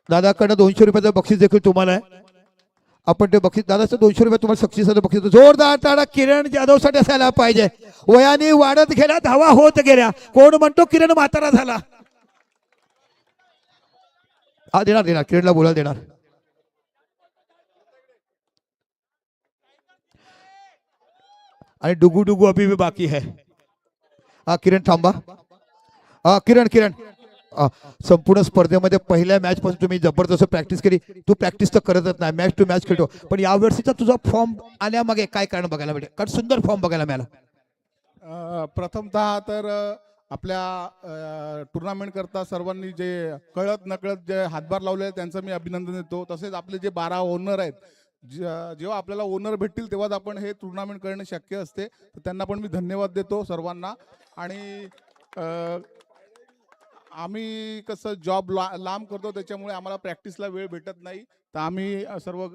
दादाकडनं 200 रुपयाचं बक्षीस देखील तुम्हाला आहे. आपण ते बक्षीस दादाचं 200 रुपये तुम्हाला बक्षिसाचं बक्षीस. जोरदार टाळा किरण जाधवसाठी असायला पाहिजे. वयाने वाढत गेल्या. धावा होत गेल्या. कोण म्हणतो किरण म्हातारा झाला. हा देणार देणार. किरणला बोलायला देणार. आणि डुगू डुगू अभी भी बाकी है. हा किरण थांबा. हा किरण किरण संपूर्ण स्पर्धेमध्ये पहिल्या मॅच पासून तुम्ही जबरदस्त प्रॅक्टिस केली. तू प्रॅक्टिस तर करतच नाही. मॅच टू मॅच खेळतो. पण यावर्षीचा तुझा फॉर्म आल्यामागे काय कारण बघायला मिळेल. कारण सुंदर फॉर्म बघायला मिळाला. प्रथमतः तर आपल्या टुर्नामेंट करता सर्वांनी जे कळत नकळत जे हातभार लावले त्यांचं मी अभिनंदन देतो. तसेच आपले जे 12 ओनर आहेत, जेव्हा आपल्याला ओनर भेटतील तेव्हाच आपण हे टुर्नामेंट करणे शक्य असते. तर त्यांना पण मी धन्यवाद देतो सर्वांना. आणि आम्ही कसं जॉब लांब करतो त्याच्यामुळे आम्हाला प्रॅक्टिसला वेळ भेटत नाही. तर आम्ही सर्व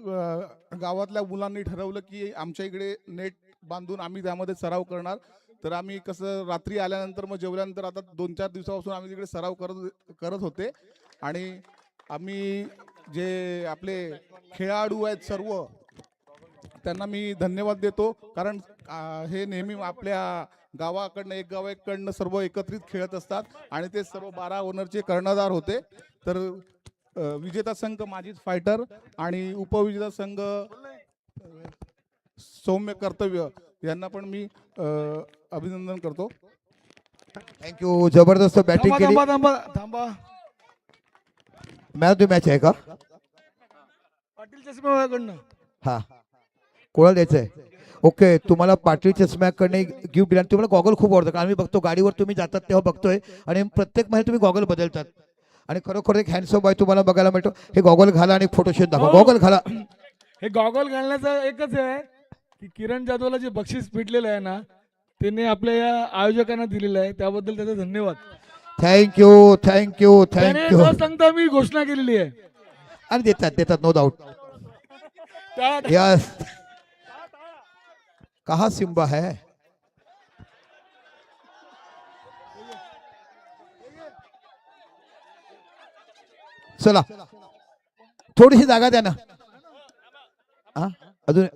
गावातल्या मुलांनी ठरवलं की आमच्या इकडे नेट बांधून आम्ही त्यामध्ये सराव करणार. तर आम्ही कसं रात्री आल्यानंतर मग जेवल्यानंतर आता 2-4 दिवसापासून आम्ही तिकडे सराव करत होते. आणि आम्ही जे आपले खेळाडू आहेत सर्व त्यांना मी धन्यवाद देतो. कारण हे नेहमी आपल्या गावाकडनं एक गावाकडनं सर्व एकत्रित खेळत असतात. आणि ते सर्व 12 ओनरचे कर्णधार होते. तर विजेता संघ माजीद फायटर आणि उपविजेता संघ सौम्य कर्तव्य यांना पण मी अभिनंदन करतो. थँक्यू. जबरदस्त बॅटिंग केली. थांबा थांबा थांबा. मॅच टू मॅच आहे का. पाटील चष्म्याकडनं. हा कोणाला द्यायचं आहे. ओके. तुम्हाला पाटील चष्म्याकडे गिफ्ट दिला. तुम्हाला गॉगल खूप आवडतं. कारण आम्ही बघतो गाडीवर तुम्ही जातात तेव्हा बघतोय. आणि प्रत्येक महिन्यात तुम्ही गॉगल बदलतात. आणि खरोखर एक हँडसम बॉय तुम्हाला बघायला मिळतो. हे गॉगल घाला आणि फोटोशूट दाखवा. गॉगल घाला. हे गॉगल घालण्याचं एकच आहे की किरण जाधवला जे बक्षीस भेटलेलं आहे ना, त्यांनी आपल्या या आयोजकांना दिलेलं आहे. त्याबद्दल त्याचा धन्यवाद. थँक्यू थँक्यू त्याने थँक्यू. न सांगता मी घोषणा केलेली आहे. आणि देतात देतात नो डाऊट. त्या- यस. कहा सिम्बा है. चला थोडीशी जागा द्या ना. हा अजून.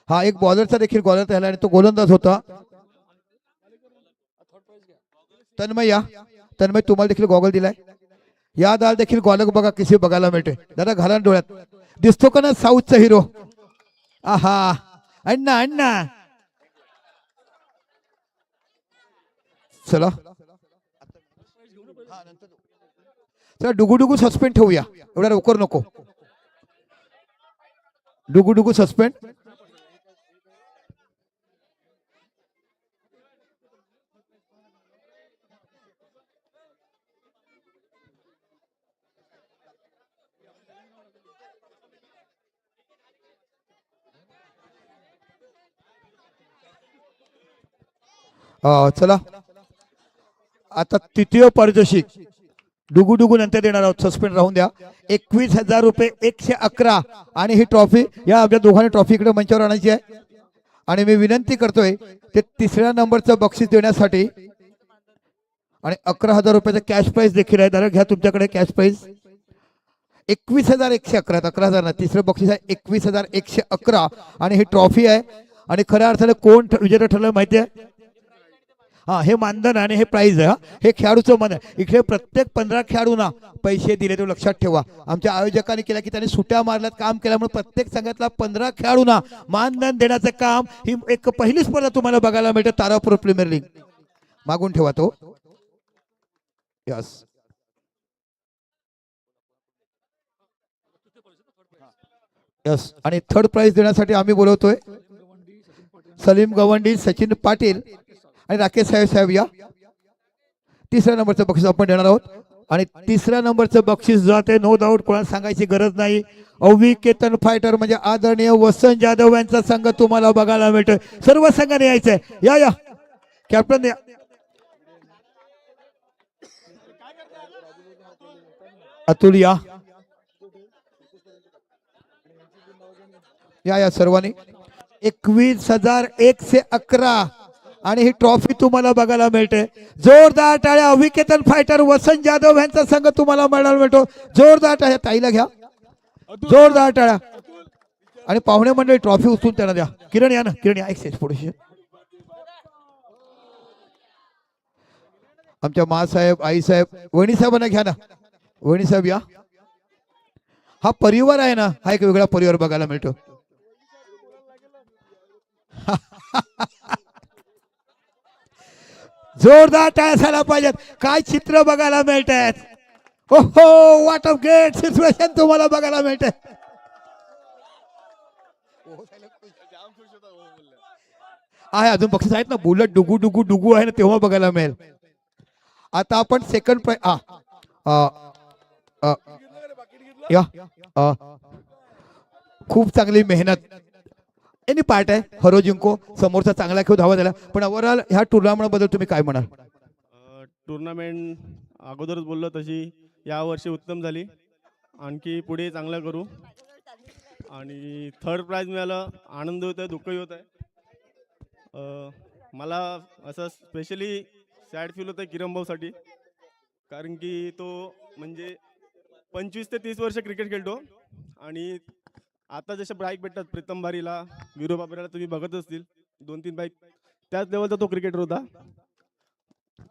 हा एक बॉलरचा देखील गॉलर राहिला आणि तो गोलंदाज होता. तन्मय या. तन्मय तुम्हाला देखील गॉगल दिलाय. या दाल देखील गॉलर बघा किसी बघायला मिळते. दादा घाला डोळ्यात. दिसतो का ना साऊथचा हिरो. आहा अण्णा अण्णा. चला चला डुगू डुगू सस्पेंड ठेवूया. एवढा लवकर नको. डुगू डुगू सस्पेंड. चला आता तृतीय पारितोषिक डुगू डुगू नंतर देणार आहोत. सस्पेंड राहून द्या. 21,000 रुपये 111 आणि ही ट्रॉफी या आपल्या दोघांनी ट्रॉफी इकडे मंचावर आणायची आहे. आणि मी विनंती करतोय ते तिसऱ्या नंबरचं बक्षीस देण्यासाठी आणि 11,000 रुपयाचं कॅश प्राइज देखील आहे. दादा घ्या तुमच्याकडे कॅश प्राइज 21,111. 11,000 ना, तिसरं बक्षीस आहे 21,111 आणि ही ट्रॉफी आहे. आणि खऱ्या अर्थाने कोण विजेता ठरलं माहिती आहे? हा, हे मानधन आणि हे प्राइज आहे. हा, हे खेळाडूचं मन आहे. इकडे प्रत्येक 15 खेळाडूंना पैसे दिले ते लक्षात ठेवा. आमच्या आयोजकांनी केलं की त्यांनी सुट्या मारल्यात, काम केल्यामुळे प्रत्येक संघातला 15 खेळाडूंना मानधन देण्याचं काम. ही एक पहिली स्पर्धा तुम्हाला बघायला मिळते तारापूर प्रीमियर लीग. मागून ठेवा तो. Yes, yes. आणि थर्ड प्राइज देण्यासाठी आम्ही बोलवतोय सलीम गवंडी, सचिन पाटील आणि राकेश साहेब या. तिसऱ्या नंबरचं बक्षीस आपण देणार आहोत. आणि तिसऱ्या नंबरचं बक्षीस जाते नो डाऊट, कोणाला सांगायची गरज नाही. अवि केतन फायटर म्हणजे आदरणीय वसंत जाधव यांचा संघ तुम्हाला बघायला मिळतोय. सर्व संघाने यायचंय. या या कॅप्टन या. अतुल या या या सर्वांनी. 21,111 आणि ही ट्रॉफी तुम्हाला बघायला मिळते. जोरदार टाळ्या. अविकेतन फायटर वसंत जाधव यांचा संघ तुम्हाला बघायला मिळतो. जोरदार टाळ्या. ताईला घ्या, जोरदार टाळ्या. आणि पाहुणे मंडळी ट्रॉफी उचलून त्यांना द्या. किरण या ना, किरण या. एक्सेस पुढे आमच्या मासाहेब, आईसाहेब, वहिनी साहेबांना घ्या ना. वहिनी साहेब या. हा परिवार आहे ना, हा एक वेगळा परिवार बघायला मिळतो. जोरदार टाळ्या झाला पाहिजेत. काय चित्र बघायला मिळत आहेत. ओहो, व्हॉट अ ग्रेट सिच्युएशन तुम्हाला बघायला मिळते. आहे अजून बक्षीस आहेत ना, बुलेट डुगू डुगू डुगू आहे ना, तेव्हा बघायला मिळेल. आता आपण सेकंड प्राइज या. खूप चांगली मेहनत एनी पार्ट आहे. हरो जिंको, समोरचा चांगला खेळ धावा झाला. पण ओव्हरऑल ह्या टुर्नामेंट बद्दल तुम्ही काय म्हणाल? टुर्नामेंट अगोदरच बोललो तशी या वर्षी उत्तम झाली. आणखी पुढे चांगलं करू. आणि थर्ड प्राइज मिळालं, आनंद होत आहे, दुःखही होत आहे. मला असं स्पेशली सॅड फील होतं किरण भाऊसाठी, कारण की तो म्हणजे 25 ते 30 वर्ष क्रिकेट खेळतो. आणि आता जसे बाईक भेटतात प्रीतम भारीला, विरो बाबरेला तुम्ही बघत असतील, 2-3 बाईक त्याच लेवलचा तो क्रिकेटर होता.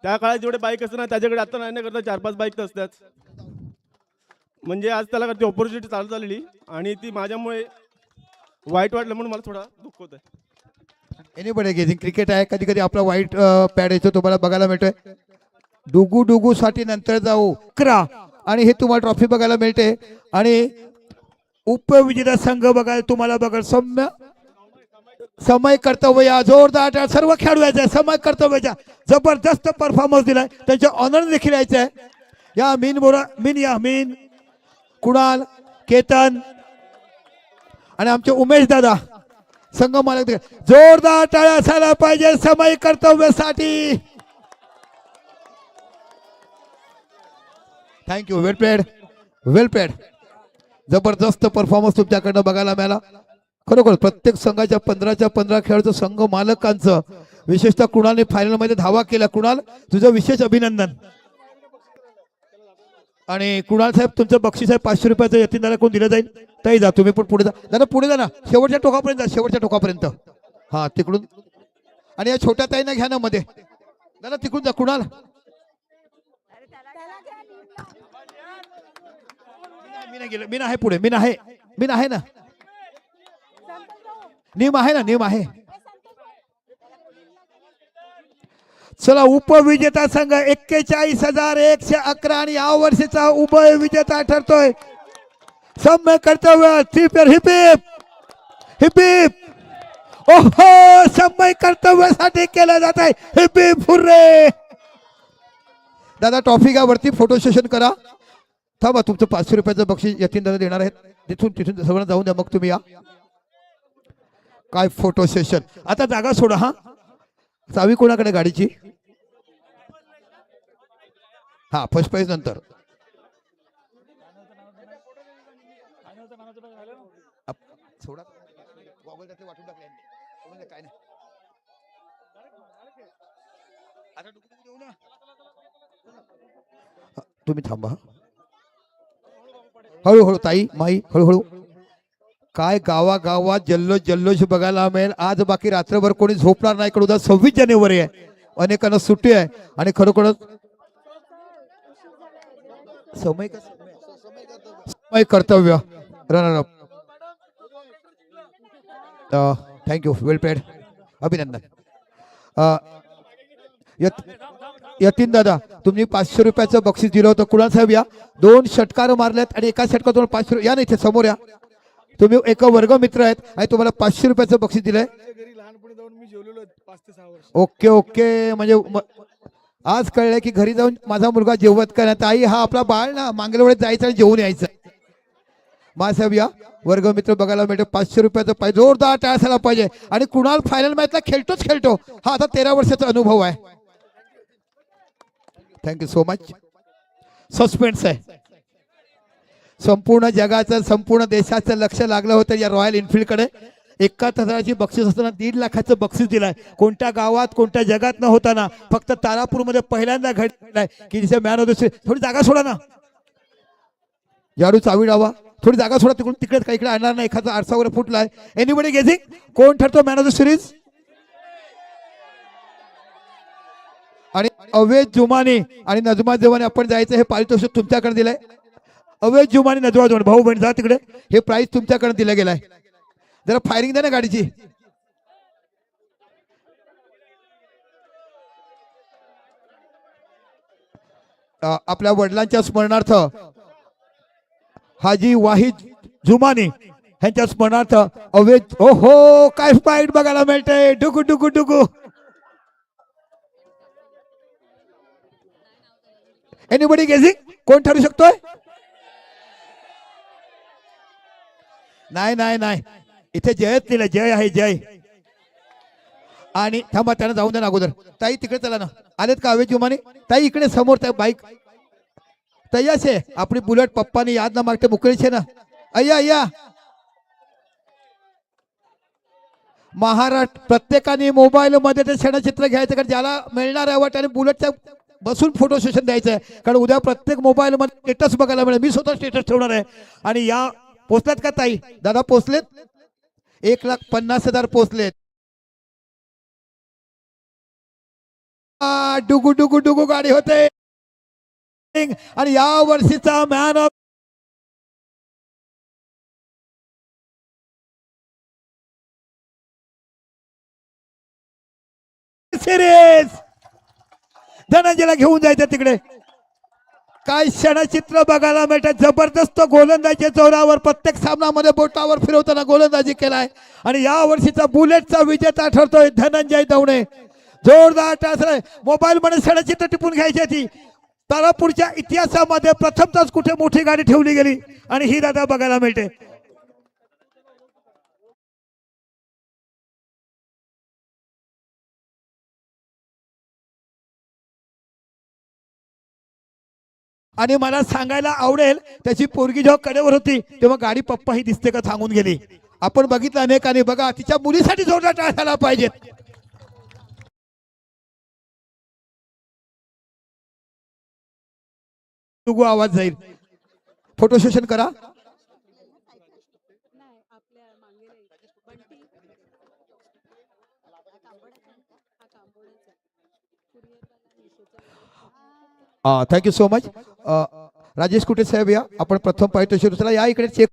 त्या काळात जेवढे बाईक असतात ना त्याच्याकडे आता नाही करता 4-5 बाईक तर असतात. म्हणजे आज त्याला ती ऑपॉर्च्युनिटी चालू झालेली आणि ती माझ्यामुळे वाईट वाटलं म्हणून मला थोडा दुःख होत आहे. एनीबडी गेजिंग क्रिकेट आहे. कधी कधी आपला वाईट पॅड येतो तुम्हाला बघायला मिळतोय. डुगू डुगू साठी नंतर जाऊ करा आणि हे तुम्हाला ट्रॉफी बघायला मिळते. आणि उपविजेता संघ बघायला तुम्हाला बघा सौम्य समय कर्तव्य. जोरदार सर्व खेळाडू यायचे समय कर्तव्याचा जबरदस्त परफॉर्मन्स दिलाय. त्यांच्या ऑनर देखील यायचं आहे. या मीन कुणाल, केतन आणि आमचे उमेश दादा संघ मालक. जोरदार टाळ्या असायला पाहिजे समय कर्तव्यासाठी. थँक्यू. वेल प्लेड, वेल प्लेड. जबरदस्त परफॉर्मन्स तुमच्याकडनं बघायला मिळाला. खरोखर प्रत्येक संघाच्या 15च्या 15 खेळाडूचं संघ मालकांचं, विशेषतः कुणालने फायनल मध्ये धावा केला. कुणाल तुझं विशेष अभिनंदन. आणि कुणाल साहेब तुमचं बक्षीस आहे 500 रुपयाचं. यतीनदारा कोण दिलं जाईल? ताई जा, तुम्ही पण पुढे जा. दादा पुढे जा ना, शेवटच्या टोकापर्यंत जा, शेवटच्या टोकापर्यंत. हा तिकडून. आणि या छोट्या ताईंना घ्या ना मध्ये. दादा तिकडून जा. कुणाल मी नाही गेलो, मी आहे पुढे, मी आहे ना, नेम आहे ना, नेम आहे. चला, उपविजेता संघ 41,111 आणि या वर्षीचा उभय विजेता ठरतोय. सम्य कर्तव्य हिप हिप हिप. ओहो, सम्य कर्तव्यासाठी केलं जात आहे. Heap heap hurray. दादा ट्रॉफी घ्या वरती, फोटो सेशन करा. थांबा, तुमचं 500 रुपयाचं बक्षीस यतीन दादा देणार आहेत. तिथून सगळं जाऊन द्या, मग तुम्ही या. काय फोटो सेशन. आता जागा सोडा. हा चावी कोणाकडे गाडीची? हा फर्स्ट प्राइज नंतर. सोडा. काय नाही. आता डुकू देऊ ना. तुम्ही थांबा. हळूहळू ताई माई हळूहळू. काय गावागावात जल्लोष जल्लोष बघायला मिळेल. आज बाकी रात्रभर कोणी झोपणार नाही. कारण उद्या 26 जानेवारी आहे. अनेकांना सुट्टी आहे आणि खरोखरच समय कर्तव्य रनर अप. थँक्यू वेल पेड. अभिनंदन. यतीन दादा तुम्ही 500 रुपयाचं बक्षीस दिलं होतं. कुणाल साहेब या. 2 षटकार मारलेत आणि एका षटकात तुम्हाला 500 या ना इथे समोर या. तुम्ही एक वर्ग मित्र आहेत आणि तुम्हाला 500 रुपयाचं बक्षीस दिलंय. घरी लहानपणी जाऊन मी जेवलेलो 5 ते 6 वर्ष. Okay okay. म्हणजे आज कळलंय की घरी जाऊन माझा मुलगा जेवत का नाही. आई हा आपला बाळ ना मांगलवाडीत जायचं आणि जेवून यायचं. साहेब या. वर्गमित्र बघायला मिळते. 500 रुपयाचं पाहिजे. जोरदार टाळ्या झाला पाहिजे. आणि कुणाल फायनल मॅचला खेळतो. हा आता 13 वर्षाचा अनुभव आहे. Thank you so much. सस्पेन्स आहे. संपूर्ण जगाचं संपूर्ण देशाचं लक्ष लागलं होतं या रॉयल एनफिल्डकडे. 71,000ची बक्षीस असताना 1.5 लाखाचं बक्षीस दिलाय. कोणत्या गावात कोणत्या जगात न होताना फक्त तारापूरमध्ये पहिल्यांदा घडलाय की जिथे मॅन ऑफ द सिरीज. थोडी जागा सोडा ना. जाडू चावी डावा. थोडी जागा सोडा. तिकडून तिकडे काही इकडे आणणार नाही. एखादा आरसा वगैरे फुटलाय. एनीबडी गेसिंग कोण ठरतो मॅन ऑफ द सिरीज. आणि अवेद जुमानी आणि नजमा जवानी आपण जायचं. हे पारितोषिक तुमच्याकडे दिलंय. अवेद जुमानी नजमा जवानी भाऊ बहीण जा तिकडे. हे प्राइज तुमच्याकडे दिलं गेलंय. जरा फायरिंग द्या ना गाडीची. आपल्या वडिलांच्या स्मरणार्थ हाजी वाहिद जुमानी यांच्या स्मरणार्थ अवेद. ओहो काय फाईट बघायला मिळते. डुगू डुगू डुगू. एनीबडी गेसिंग कोण ठरू शकतोय. नाही इथे जयच लिहिलं. जय आहे जय. आणि थांबा त्यांना जाऊन द्या ना अगोदर. ताई तिकडे चला ना. आलेत का अवेद जुमानी. ताई इकडे समोर त्या बाईक तयास आहे. आपली बुलेट पप्पानी याद ना मागते मुकळीचे ना. अय्या महाराष्ट्र प्रत्येकाने मोबाईल मध्ये ते क्षणचित्र घ्यायचं. कारण ज्याला मिळणार आहे वाट आणि बुलेटच्या बसून फोटो सेशन द्यायचं आहे. कारण उद्या प्रत्येक मोबाईल मध्ये स्टेटस बघायला मिळेल. मी स्वतः स्टेटस ठेवणार आहे. आणि या पोचल्यात का ताई दादा पोचलेत. 1,50,000 पोचलेत. डुगू डुगू डुगू गाडी होते. आणि या वर्षीचा मॅन ऑफ सिरीज धनंजयला घेऊन जायचं तिकडे. काय क्षणचित्र बघायला मिळतात. जबरदस्त गोलंदाजी जोरावर प्रत्येक सामन्यामध्ये बोटावर फिरवताना गोलंदाजी केलाय. आणि या वर्षीचा बुलेटचा विजेता ठरतोय धनंजय दवणे. जोरदार टाळ्या. मोबाईल मध्ये क्षणचित्र टिपून घ्यायची ती. तारापूरच्या इतिहासामध्ये प्रथमतच कुठे मोठी गाडी ठेवली गेली आणि ही दादा बघायला मिळते. आणि मला सांगायला आवडेल त्याची पोरगी जेव्हा कडेवर होती तेव्हा गाडी पप्पा ही दिसते का सांगून गेली. आपण बघितलं अनेकांनी. बघा तिच्या मुलीसाठी जोरदार टाळ्या झाला पाहिजेत. आवाज जाईल. फोटो सेशन करा. Thank you so much. Rajesh Kute साहेब या. आपण प्रथम पारितोषिक दुसरा या इकडे चेक.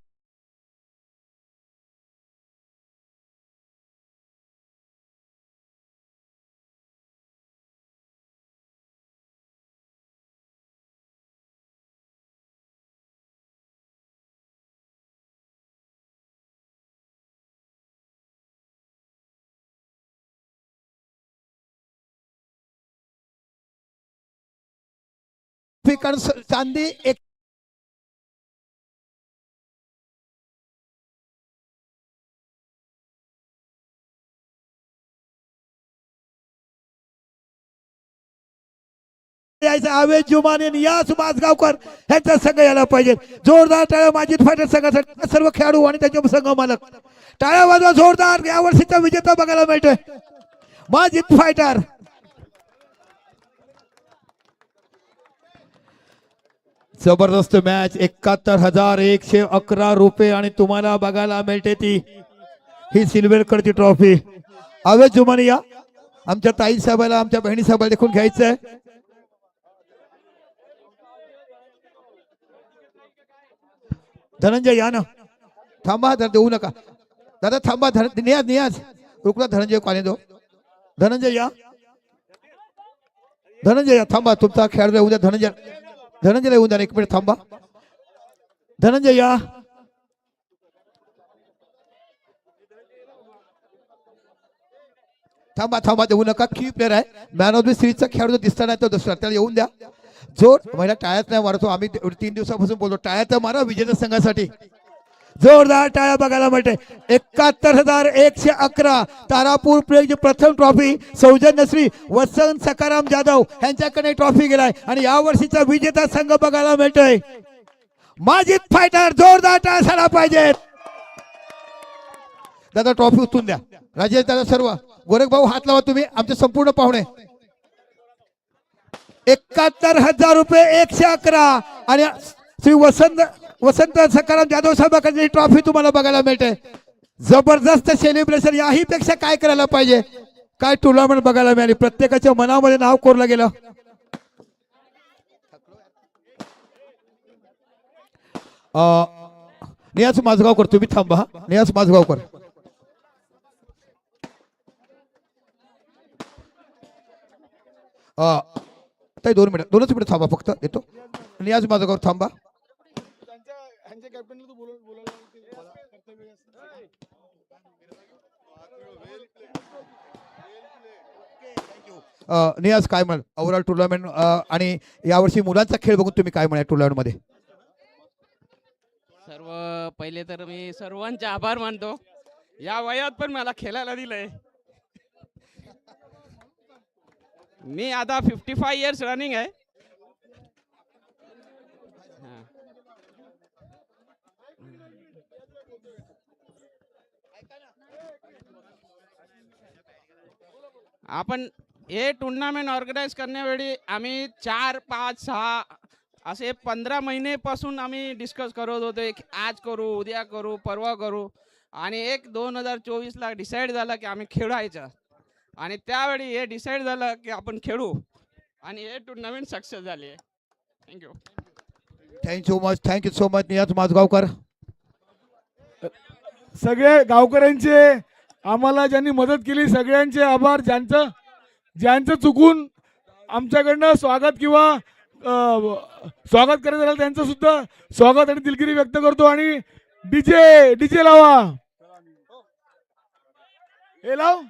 चांदी एक यायचं आवेश जुमाने नियाज माजगावकर ह्यांचा संघ यायला पाहिजे. जोरदार टाळ्या माजिद फायटर संघासाठी सर्व खेळाडू आणि त्यांचे संघ मालक. टाळ्या वाजवा जोरदार. यावर्षीचा विजेता बघायला मिळतोय माजिद फायटर. जबरदस्त मॅच. 71,111 रुपये आणि तुम्हाला बघायला मिळते ती ही सिल्व्हरकडची ट्रॉफी. आवेश जुमाने या. आमच्या ताई साहेबाला आमच्या बहिणी साहेबाला देखून घ्यायचंय. धनंजय या ना. थांबा देऊ नका दादा थांबा. नियाज नियाज रुकला. धनंजय काने दो. धनंजय या. धनंजय या थांबा. तुमचा खेळाडू येऊ द्या. धनंजयला येऊन द्या. 1 मिनिट थांबा. धनंजय या. थांबा देऊ नका. की प्लेअर आहे. मॅन ऑफ द सिरीजचा खेळाडू दिसता नाही तो दुसरा त्याला येऊन द्या. जोर महिला टाळ्यात नाही मारतो आम्ही 3 दिवसापासून बोलतो. टाळ्यात मारा विजेता संघासाठी. जोरदार टाळ्या बघायला मिळते. 71,111 तारापूर प्लेची प्रथम ट्रॉफी सौजन्य श्री वसंत सकाराम जाधव यांच्याकडे ट्रॉफी गेलाय आणि या वर्षीचा विजेता संघ बघायला मिळतोय माजिद फायटर. जोरदार टाळ्या झाला पाहिजे. दादा ट्रॉफी उचलून द्या. राजेश दादा सर्व गोरख भाऊ हात लावा तुम्ही आमचे संपूर्ण पाहुणे. 71,000 रुपये 111 आणि श्री वसंत सकाराम जाधव साहेबांची ट्रॉफी तुम्हाला बघायला मिळते. जबरदस्त सेलिब्रेशन. याही पेक्षा काय करायला पाहिजे. काय टुर्नामेंट बघायला मिळाली. प्रत्येकाच्या मनामध्ये नाव कोरलं गेलं. नियाज माझगावकर तुम्ही थांबा. नियाज माझगावकर. ताई 2 मिनिट 2च मिनिट थांबा फक्त येतो. नियाज माझगावकर थांबा. नियाज काय म्हणाल ओव्हरऑल टुर्नामेंट आणि यावर्षी मुलांचा खेळ बघून तुम्ही काय म्हणाल टुर्नामेंट मध्ये. सर्व पहिले तर मी सर्वांचे आभार मानतो. या वयात पण मला खेळायला दिलंय. मी आता 55 इयर्स रनिंग आहे. आपण हे टुर्नामेंट ऑर्गनाईज करण्यावेळी आम्ही 4, 5, 6 असे 15 महिनेपासून आम्ही डिस्कस करत होतो की आज करू, उद्या करू, परवा करू आणि 2024ला डिसाईड झालं की आम्ही खेळायचं आणि त्यावेळी हे डिसाईड झालं की आपण खेळू आणि हे टुर्नामेंट सक्सेस झाली आहे. थँक्यू. थँक्यू सो मच नियाज माझगावकर. सगळे गावकऱ्यांचे आम्हाला ज्यांनी मदत केली सगळ्यांचे आभार. ज्यांचं चुकून आमच्याकडनं स्वागत किंवा स्वागत करायचं झालं त्यांचं सुद्धा स्वागत आणि दिलगिरी व्यक्त करतो. आणि डीजे लावा. हे लाव.